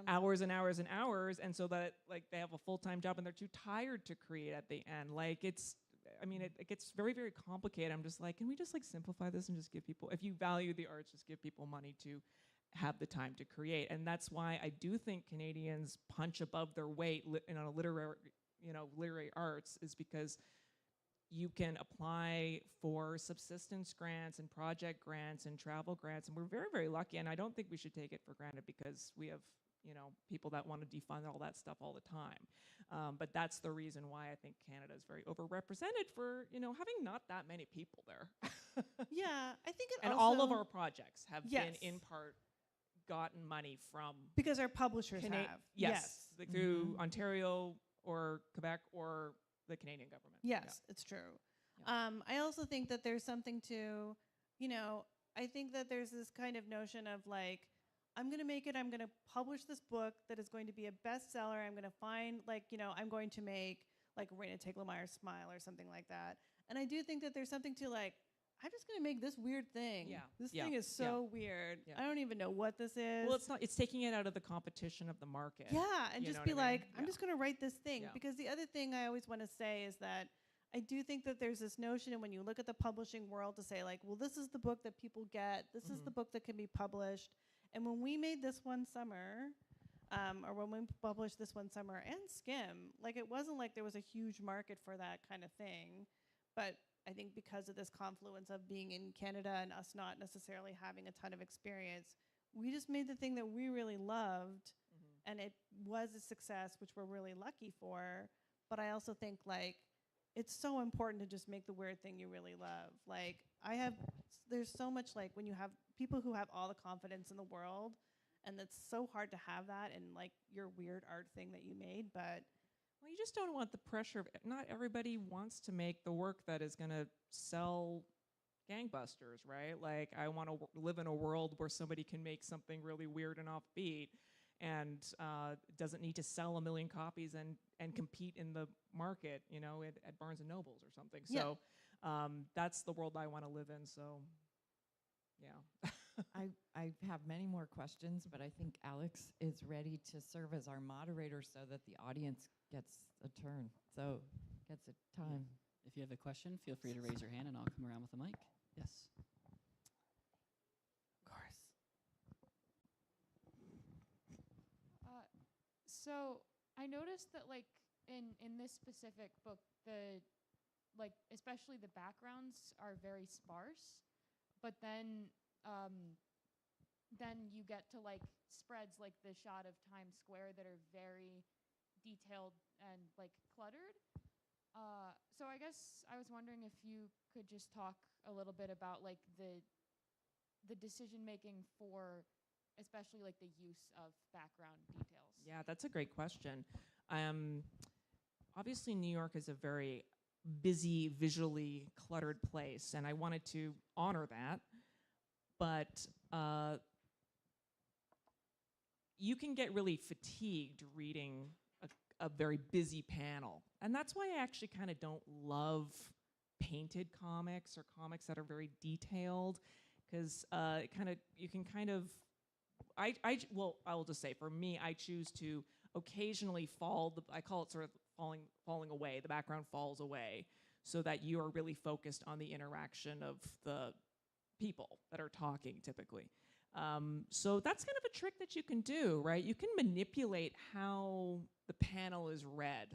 Speaker 3: hours and hours and hours, and so that like they have a full-time job and they're too tired to create at the end. Like it's, I mean, it gets very, very complicated. I'm just like, can we just like simplify this and just give people, if you value the arts, just give people money to have the time to create. And that's why I do think Canadians punch above their weight in a literary arts, is because you can apply for subsistence grants and project grants and travel grants, and we're very, very lucky, and I don't think we should take it for granted because we have, you know, people that want to defund all that stuff all the time. But that's the reason why I think Canada is very overrepresented for, you know, having not that many people there.
Speaker 2: Yeah, I think it
Speaker 3: and
Speaker 2: also,
Speaker 3: all of our projects have been
Speaker 2: Yes.
Speaker 3: in part gotten money from
Speaker 2: because our publishers have.
Speaker 3: Yes, like through Ontario or Quebec or the Canadian government.
Speaker 2: Yes, it's true.
Speaker 3: Yeah.
Speaker 2: I also think that there's something to, you know, I think that there's this kind of notion of like, I'm going to make it, I'm going to publish this book that is going to be a bestseller. I'm going to find, like, you know, I'm going to make, like, Raina Teglemeyer's Smile or something like that. And I do think that there's something to, like, I'm just going to make this weird thing.
Speaker 3: Yeah.
Speaker 2: This thing is so weird.
Speaker 3: Yeah.
Speaker 2: I don't even know what this is.
Speaker 3: Well, it's not. It's taking it out of the competition of the market.
Speaker 2: Yeah, and
Speaker 3: You
Speaker 2: just
Speaker 3: know
Speaker 2: be
Speaker 3: what I mean?
Speaker 2: like, I'm just going to write this thing.
Speaker 3: Yeah.
Speaker 2: Because the other thing I always want to say is that I do think that there's this notion, and when you look at the publishing world, to say like, well, this is the book that people get. This is the book that can be published. And when we made This One Summer, or when we published This One Summer and Skim, like, it wasn't like there was a huge market for that kind of thing. But I think because of this confluence of being in Canada and us not necessarily having a ton of experience, we just made the thing that we really loved, and it was a success, which we're really lucky for. But I also think, like, it's so important to just make the weird thing you really love. Like, there's so much, like, when you have people who have all the confidence in the world, and it's so hard to have that in, like, your weird art thing that you made, but
Speaker 3: Well, you just don't want the pressure of. Not everybody wants to make the work that is going to sell gangbusters, right? Like, I want to live in a world where somebody can make something really weird and offbeat, and doesn't need to sell 1 million copies and compete in the market, you know, at Barnes and Nobles or something. So that's the world I want to live in. So, yeah.
Speaker 4: I have many more questions, but I think Alex is ready to serve as our moderator so that the audience gets a turn. So, gets a time.
Speaker 1: If you have a question, feel free to raise your hand and I'll come around with a mic. Yes.
Speaker 2: of course.
Speaker 5: So I noticed that, like, in this specific book, especially the backgrounds are very sparse, but then you get to, like, spreads like the shot of Times Square that are very detailed and, like, cluttered. So I guess I was wondering if you could just talk a little bit about, like, the decision making for especially like the use of background details?
Speaker 3: Yeah, that's a great question. Obviously, New York is a very busy, visually cluttered place, and I wanted to honor that. But you can get really fatigued reading a very busy panel. And that's why I actually kind of don't love painted comics or comics that are very detailed, because you can kind of, well, I will just say, for me, I choose to occasionally I call it sort of falling away, the background falls away, so that you are really focused on the interaction of the people that are talking typically. So that's kind of a trick that you can do, right? You can manipulate how the panel is read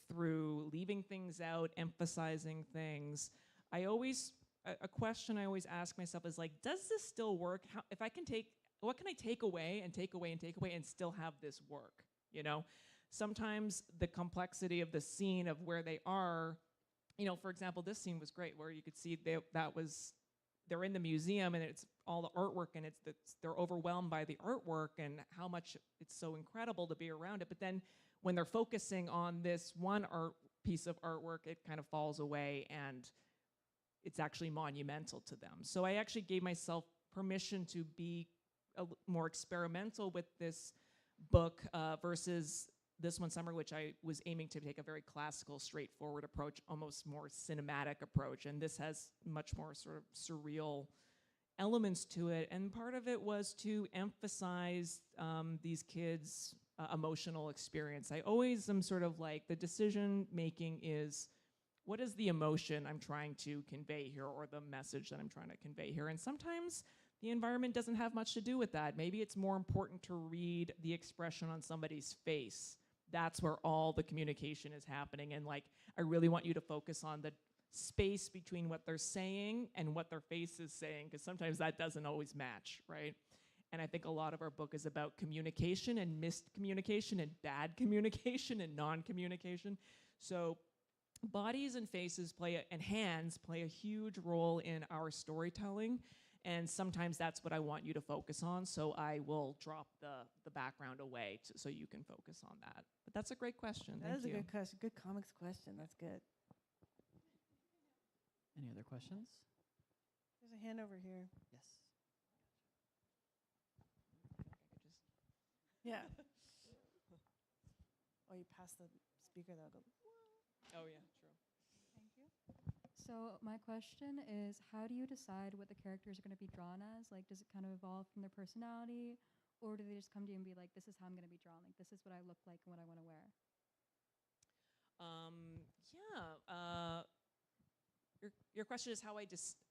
Speaker 3: through leaving things out, emphasizing things. A question I always ask myself is like, does this still work? What can I take away and take away and take away and still have this work, you know? Sometimes the complexity of the scene of where they are, you know, for example, this scene was great where you could see they're in the museum and it's all the artwork and they're overwhelmed by the artwork and how much it's so incredible to be around it. But then when they're focusing on this one piece of artwork, it kind of falls away and it's actually monumental to them. So I actually gave myself permission to be more experimental with this book versus this one, Summer, which I was aiming to take a very classical, straightforward approach, almost more cinematic approach. And this has much more sort of surreal elements to it. And part of it was to emphasize these kids' emotional experience. I always am sort of like, the decision making is, what is the emotion I'm trying to convey here, or the message that I'm trying to convey here? And sometimes the environment doesn't have much to do with that. Maybe it's more important to read the expression on somebody's face. That's where all the communication is happening. And like, I really want you to focus on the space between what they're saying and what their face is saying, because sometimes that doesn't always match, right? And I think a lot of our book is about communication and miscommunication and bad communication and non-communication. So bodies and faces and hands play a huge role in our storytelling. And sometimes that's what I want you to focus on. So I will drop the background away so you can focus on that. But that's a great question.
Speaker 2: That is a good question. Good comics question. That's good.
Speaker 1: Any other questions?
Speaker 2: There's a hand over here.
Speaker 1: Yes.
Speaker 2: Yeah. Oh, you pass the speaker, that'll go.
Speaker 3: Oh, yeah, true.
Speaker 6: Thank you. So my question is, how do you decide what the characters are going to be drawn as? Like, does it kind of evolve from their personality, or do they just come to you and be like, this is how I'm going to be drawn, like, this is what I look like and what I want to wear?
Speaker 3: Your question is how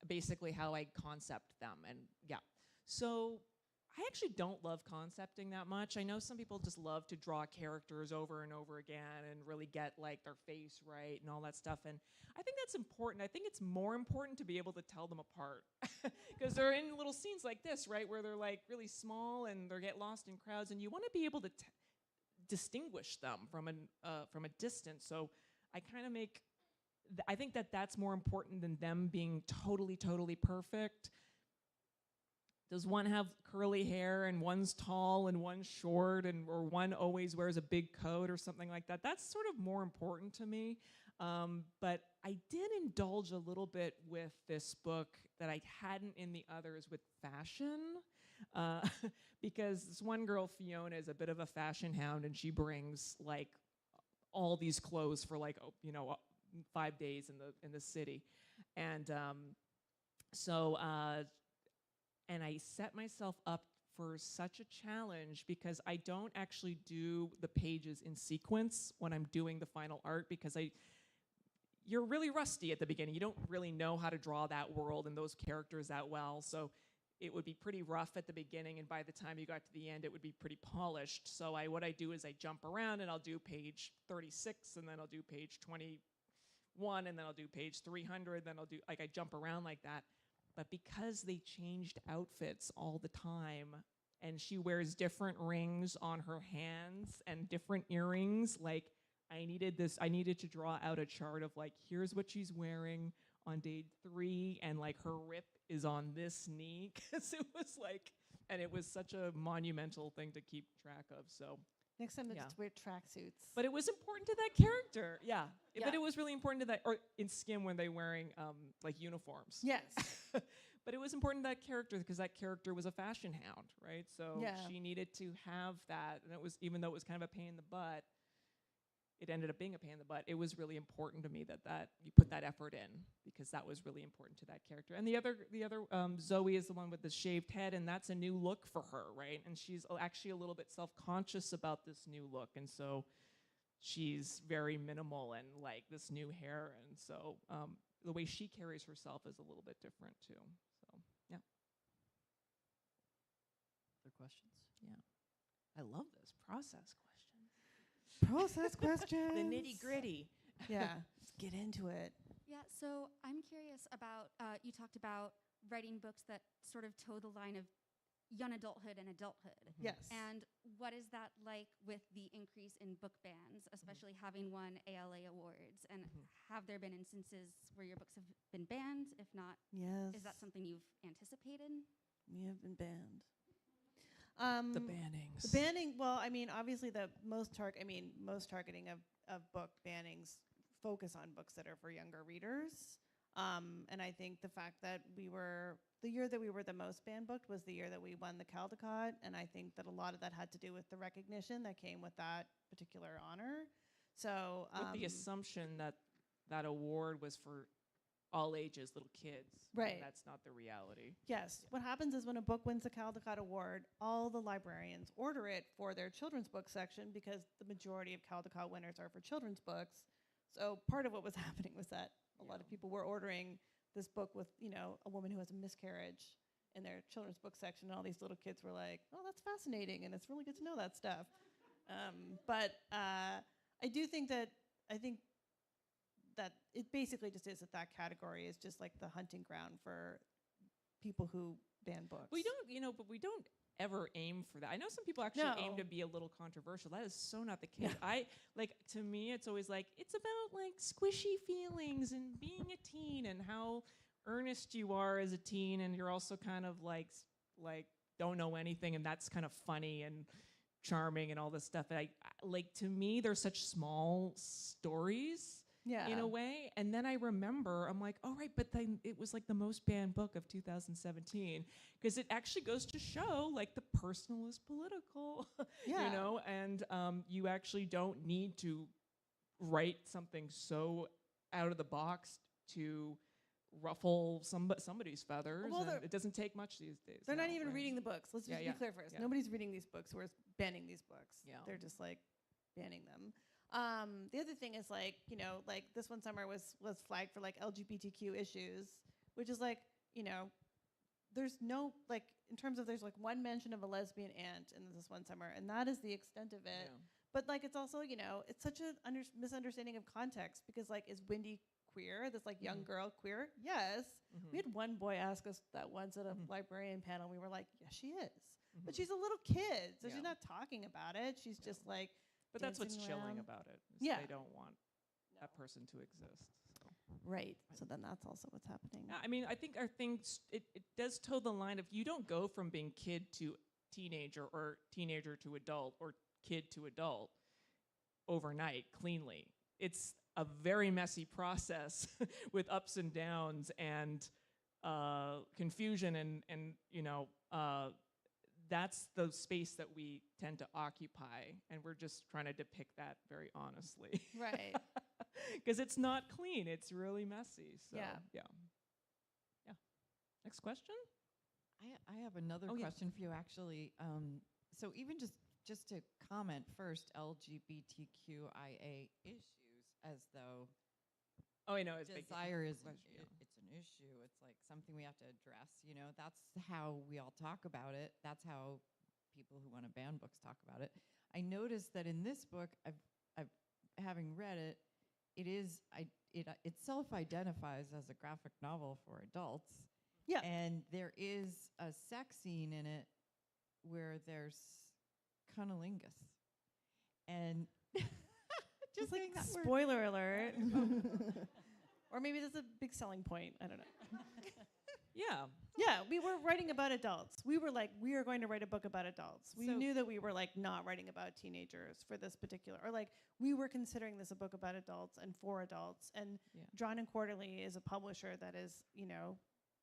Speaker 3: basically how I concept them, and yeah. So I actually don't love concepting that much. I know some people just love to draw characters over and over again and really get like their face right and all that stuff. And I think that's important. I think it's more important to be able to tell them apart because they're in little scenes like this, right, where they're like really small and they get lost in crowds, and you want to be able to distinguish them from a distance. So I kind of I think that's more important than them being totally, totally perfect. Does one have curly hair and one's tall and one's short, or one always wears a big coat or something like that? That's sort of more important to me. But I did indulge a little bit with this book that I hadn't in the others with fashion, because this one girl, Fiona, is a bit of a fashion hound, and she brings like all these clothes for like 5 days in the city, and and I set myself up for such a challenge because I don't actually do the pages in sequence when I'm doing the final art, because you're really rusty at the beginning. You don't really know how to draw that world and those characters that well. So it would be pretty rough at the beginning, and by the time you got to the end, it would be pretty polished. So what I do is I jump around, and I'll do page 36, and then I'll do page 21, and then I'll do page 300, then I'll do, like, I jump around like that. But because they changed outfits all the time, and she wears different rings on her hands and different earrings, like, I needed to draw out a chart of like, here's what she's wearing on day 3, and like her rip is on this knee, because it was like and it was such a monumental thing to keep track of. So,
Speaker 2: Next time, they
Speaker 3: Yeah.
Speaker 2: just wear tracksuits.
Speaker 3: but it was important to that character. Yeah.
Speaker 2: Yeah.
Speaker 3: But it was really important to that, or in Skim when they wearing like uniforms.
Speaker 2: Yes.
Speaker 3: But it was important to that character because that character was a fashion hound, right? So
Speaker 2: Yeah.
Speaker 3: she needed to have that, and it was, even though it was kind of a pain in the butt, it ended up being a pain in the butt. It was really important to me that you put that effort in because that was really important to that character. And the other Zoe is the one with the shaved head, and that's a new look for her, right? And she's actually a little bit self-conscious about this new look, and so she's very minimal and like this new hair, and so the way she carries herself is a little bit different too. So yeah,
Speaker 1: Other questions?
Speaker 3: I love this process questions.
Speaker 2: Process questions.
Speaker 3: The nitty gritty.
Speaker 2: Yeah. Let's get into it.
Speaker 7: Yeah, so I'm curious about, you talked about writing books that sort of toe the line of young adulthood and adulthood.
Speaker 2: Yes.
Speaker 7: And what is that like with the increase in book bans, especially having won ALA awards? And have there been instances where your books have been banned? If not,
Speaker 2: Yes.
Speaker 7: is that something you've anticipated?
Speaker 2: We have been banned.
Speaker 3: The bannings.
Speaker 2: The banning, well, I mean, obviously the most targeting of book bannings focus on books that are for younger readers. And I think the fact that the year that we were the most banned booked was the year that we won the Caldecott, and I think that a lot of that had to do with the recognition that came with that particular honor. So
Speaker 3: With the assumption that that award was for all ages, little kids.
Speaker 2: Right.
Speaker 3: And that's not the reality.
Speaker 2: yes, what happens is when a book wins the Caldecott Award, all the librarians order it for their children's book section because the majority of Caldecott winners are for children's books. So part of what was happening was that a lot of people were ordering this book with, a woman who has a miscarriage in their children's book section, and all these little kids were like, oh, that's fascinating, and it's really good to know that stuff. But I think that it basically just is that category is just like the hunting ground for people who ban books.
Speaker 3: We don't ever aim for that. I know some people actually aim to be a little controversial. That is so not the case. To me, it's always like, it's about like squishy feelings and being a teen and how earnest you are as a teen, and you're also kind of like don't know anything, and that's kind of funny and charming and all this stuff. And to me, they're such small stories.
Speaker 2: Yeah.
Speaker 3: In a way. And then I remember, I'm like, oh, right, but then it was like the most banned book of 2017. Because it actually goes to show, like, the personal is political,
Speaker 2: Yeah.
Speaker 3: and you actually don't need to write something so out of the box to ruffle somebody's feathers.
Speaker 2: Well,
Speaker 3: and it doesn't take much these days.
Speaker 2: They're not
Speaker 3: now,
Speaker 2: even
Speaker 3: right?
Speaker 2: reading the books. Let's just be clear first.
Speaker 3: Yeah.
Speaker 2: Nobody's reading these books. We're banning these books.
Speaker 3: Yeah.
Speaker 2: They're just like banning them. The other thing is like this one summer was flagged for like LGBTQ issues, which is like, there's no like in terms of there's like one mention of a lesbian aunt in this one summer, and that is the extent of it.
Speaker 3: Yeah.
Speaker 2: But like it's also it's such a misunderstanding of context because like is Wendy queer? This like young girl queer? Yes. We had one boy ask us that once at a librarian panel. We were like, yes, she is, but she's a little kid, so she's not talking about it. She's just like.
Speaker 3: But that's what's
Speaker 2: dancing
Speaker 3: chilling
Speaker 2: around.
Speaker 3: about it. Is
Speaker 2: Yeah.
Speaker 3: They don't want that person to exist. So.
Speaker 2: Right. So then that's also what's happening.
Speaker 3: I mean, I think our things, it does toe the line of you don't go from being kid to teenager or teenager to adult or kid to adult overnight cleanly. It's a very messy process with ups and downs and confusion and that's the space that we tend to occupy, and we're just trying to depict that very honestly.
Speaker 2: Right.
Speaker 3: Because it's not clean. It's really messy. So,
Speaker 2: Yeah.
Speaker 3: Yeah. Next question?
Speaker 4: I have another
Speaker 3: Oh, yeah.
Speaker 4: question for you, actually. So even just to comment first, LGBTQIA issues, as though
Speaker 3: Oh, I know. It's big.
Speaker 4: desire is
Speaker 3: Question, yeah.
Speaker 4: it's an issue. It's like something we have to address. That's how we all talk about it. That's how people who want to ban books talk about it. I noticed that in this book, I've having read it, it self-identifies as a graphic novel for adults.
Speaker 2: Yeah.
Speaker 4: And there is a sex scene in it where there's cunnilingus. And just
Speaker 2: like
Speaker 4: saying that word.
Speaker 2: spoiler alert. Or maybe that's a big selling point. I don't know.
Speaker 3: Yeah.
Speaker 2: Yeah, we were writing about adults. We were like, we are going to write a book about adults. We
Speaker 3: So-
Speaker 2: knew that we were like not writing about teenagers for this particular, or like we were considering this a book about adults and for adults. And
Speaker 3: Yeah.
Speaker 2: Drawn and Quarterly is a publisher that is,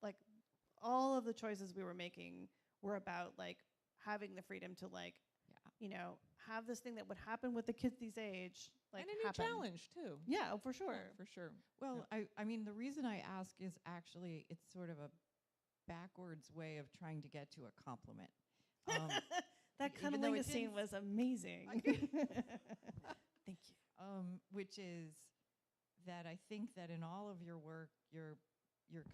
Speaker 2: like all of the choices we were making were about like having the freedom to like, have this thing that would happen with the kids these age, like
Speaker 3: and a new
Speaker 2: happen.
Speaker 3: challenge too.
Speaker 2: Yeah, for sure.
Speaker 3: Yeah, for sure.
Speaker 4: Well, I mean, the reason I ask is actually it's sort of a backwards way of trying to get to a compliment.
Speaker 2: That
Speaker 4: even though it
Speaker 2: cunnilingus scene
Speaker 4: didn't
Speaker 2: was amazing. Thank you.
Speaker 4: Which is that I think that in all of your work, you're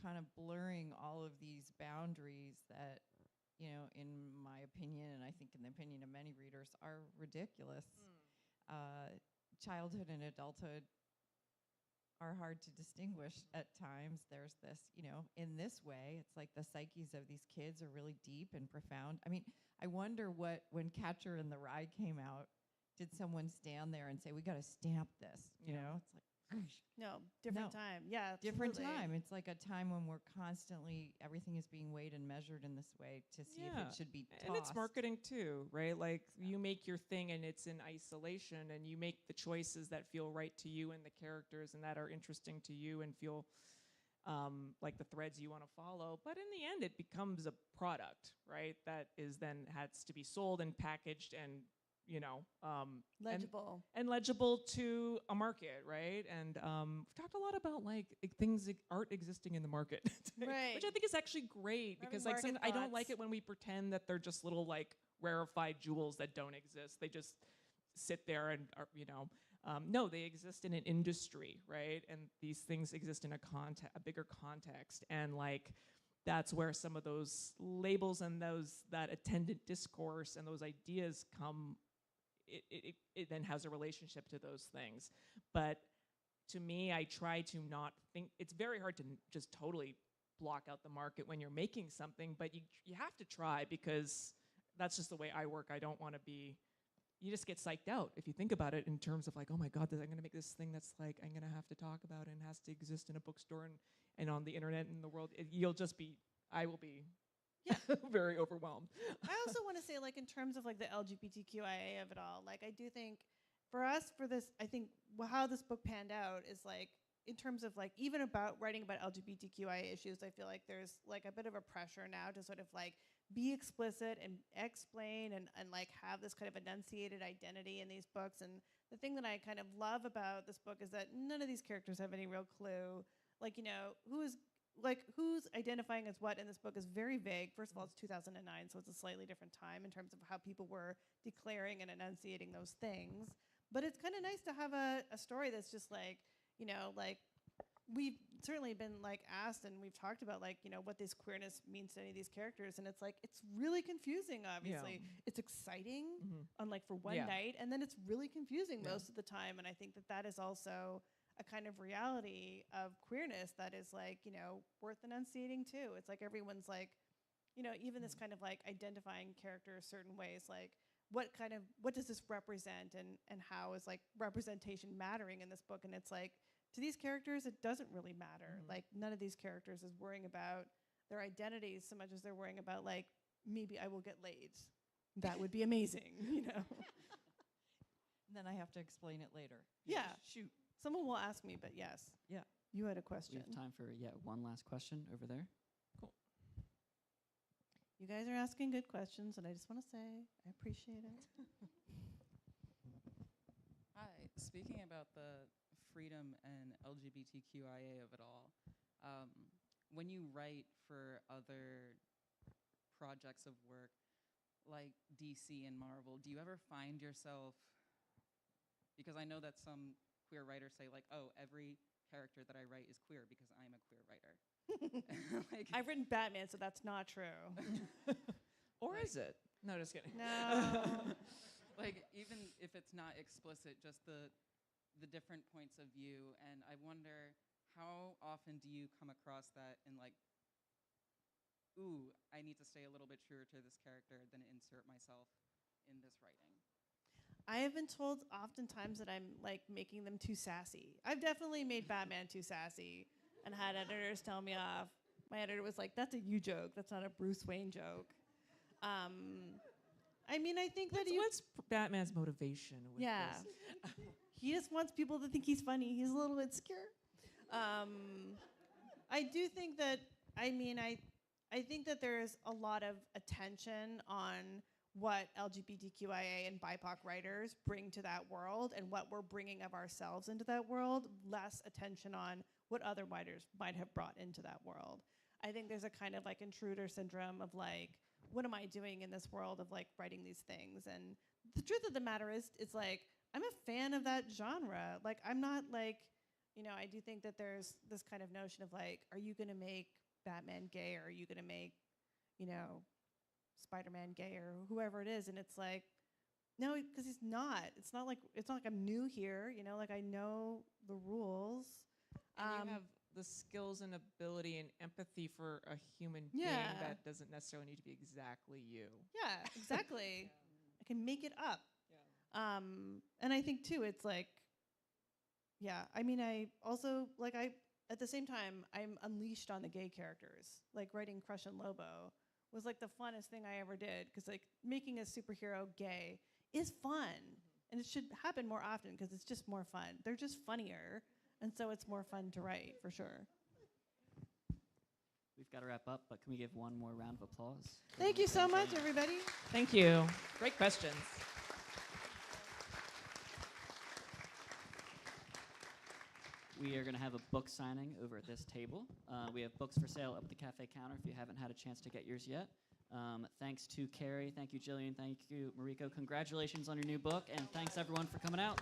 Speaker 4: kind of blurring all of these boundaries that, in my opinion, and I think in the opinion of many readers, are ridiculous. Childhood and adulthood are hard to distinguish at times. There's this, in this way, it's like the psyches of these kids are really deep and profound. I mean, I wonder when Catcher in the Rye came out, did someone stand there and say, we got to stamp this? It's like,
Speaker 2: No, different
Speaker 4: No.
Speaker 2: time. Yeah,
Speaker 4: different
Speaker 2: absolutely.
Speaker 4: time. It's like a time when we're constantly, everything is being weighed and measured in this way to see if
Speaker 3: Yeah.
Speaker 4: it should be tossed.
Speaker 3: And it's marketing too, right? Like you make your thing and it's in isolation and you make the choices that feel right to you and the characters and that are interesting to you and feel like the threads you want to follow. But in the end, it becomes a product, right? That is then has to be sold and packaged and,
Speaker 2: Legible.
Speaker 3: and legible to a market, right? And we've talked a lot about like art existing in the market,
Speaker 2: Right.
Speaker 3: which I think is actually great
Speaker 2: Having
Speaker 3: because like
Speaker 2: market
Speaker 3: I don't like
Speaker 2: thoughts.
Speaker 3: it when we pretend that they're just little like rarefied jewels that don't exist. They just sit there and are, no, they exist in an industry, right? And these things exist in a bigger context, and like. That's where some of those labels and that attendant discourse and those ideas come. It then has a relationship to those things. But to me, I try to not think, it's very hard to just totally block out the market when you're making something, but you have to try because that's just the way I work. I don't want to be, you just get psyched out if you think about it in terms of like, oh my God, I'm going to make this thing that's like, I'm going to have to talk about and has to exist in a bookstore and on the internet and the world. I will be very overwhelmed.
Speaker 2: I also want to say, like, in terms of like the LGBTQIA of it all, like, I do think for us, for this, I think how this book panned out is like, in terms of like, even about writing about LGBTQIA issues, I feel like there's like a bit of a pressure now to sort of like be explicit and explain and like have this kind of enunciated identity in these books. And the thing that I kind of love about this book is that none of these characters have any real clue. Like, who's identifying as what in this book is very vague. First of all, it's 2009, so it's a slightly different time in terms of how people were declaring and enunciating those things. But it's kind of nice to have a story that's just like, like we've certainly been like asked and we've talked about like, what this queerness means to any of these characters. And it's like, it's really confusing, obviously.
Speaker 3: Yeah.
Speaker 2: It's exciting
Speaker 3: Mm-hmm.
Speaker 2: on like for one
Speaker 3: Yeah.
Speaker 2: night, and then it's really confusing
Speaker 3: Yeah.
Speaker 2: most of the time. And I think that is also a kind of reality of queerness that is like, worth enunciating too. It's like everyone's like, even this kind of like identifying character certain ways, like what does this represent and how is like representation mattering in this book? And it's like, to these characters, it doesn't really matter.
Speaker 3: Mhm.
Speaker 2: Like none of these characters is worrying about their identities so much as they're worrying about like, maybe I will get laid. That would be amazing,
Speaker 4: Then I have to explain it later.
Speaker 2: Yeah.
Speaker 4: Shoot.
Speaker 2: Someone will ask me, but yes.
Speaker 4: Yeah.
Speaker 2: You had a
Speaker 1: We
Speaker 2: question.
Speaker 1: have time for one last question over there.
Speaker 2: You guys are asking good questions, and I just want to say I appreciate it.
Speaker 8: Hi. Speaking about the freedom and LGBTQIA of it all, when you write for other projects of work like DC and Marvel, do you ever find yourself, because I know that some queer writers say like, oh, every character that I write is queer because I'm a queer writer. Like,
Speaker 2: I've written Batman, so that's not true.
Speaker 3: Or is it? No, just kidding.
Speaker 2: No.
Speaker 8: like even if it's not explicit, just the different points of view. And I wonder, how often do you come across that in like, ooh, I need to stay a little bit truer to this character than insert myself in this writing?
Speaker 2: I have been told oftentimes that I'm like making them too sassy. I've definitely made Batman too sassy and had editors tell me off. my editor was like, "That's a you joke. That's not a Bruce Wayne joke." I mean, I think that
Speaker 3: What's Batman's motivation with this?
Speaker 2: he just wants people to think he's funny. He's a little bit scared. I do think that, I mean, I think that there's a lot of attention on what LGBTQIA and BIPOC writers bring to that world and what we're bringing of ourselves into that world, less attention on what other writers might have brought into that world. I think there's a kind of like intruder syndrome of like, what am I doing in this world of like writing these things? And the truth of the matter is, it's like, I'm a fan of that genre. Like, I'm not like, you know, I do think that there's this kind of notion of like, are you gonna make Batman gay, or are you gonna make, you know, Spider-Man gay, or whoever it is? And it's like, no, because he's not. It's not like I'm new here, you know, like I know the rules.
Speaker 3: And you have the skills and ability and empathy for a human being that doesn't necessarily need to be exactly you.
Speaker 2: Yeah, exactly. I can make it up.
Speaker 3: Yeah.
Speaker 2: And I think too, it's like, yeah, I mean, I also, like, at the same time, I'm unleashed on the gay characters. Like, writing Crush and Lobo was, like, the funnest thing I ever did, because, like, making a superhero gay is fun. And it should happen more often, because it's just more fun. They're just funnier, and so it's more fun to write, for sure.
Speaker 1: We've got to wrap up, but can we give one more round of applause?
Speaker 2: Thank you so much, everybody.
Speaker 3: Thank you. Great questions.
Speaker 1: We are going to have a book signing over at this table. We have books for sale up at the cafe counter if you haven't had a chance to get yours yet. Thanks to Carrie. Thank you, Jillian. Thank you, Mariko. Congratulations on your new book, and thanks, everyone, for coming out.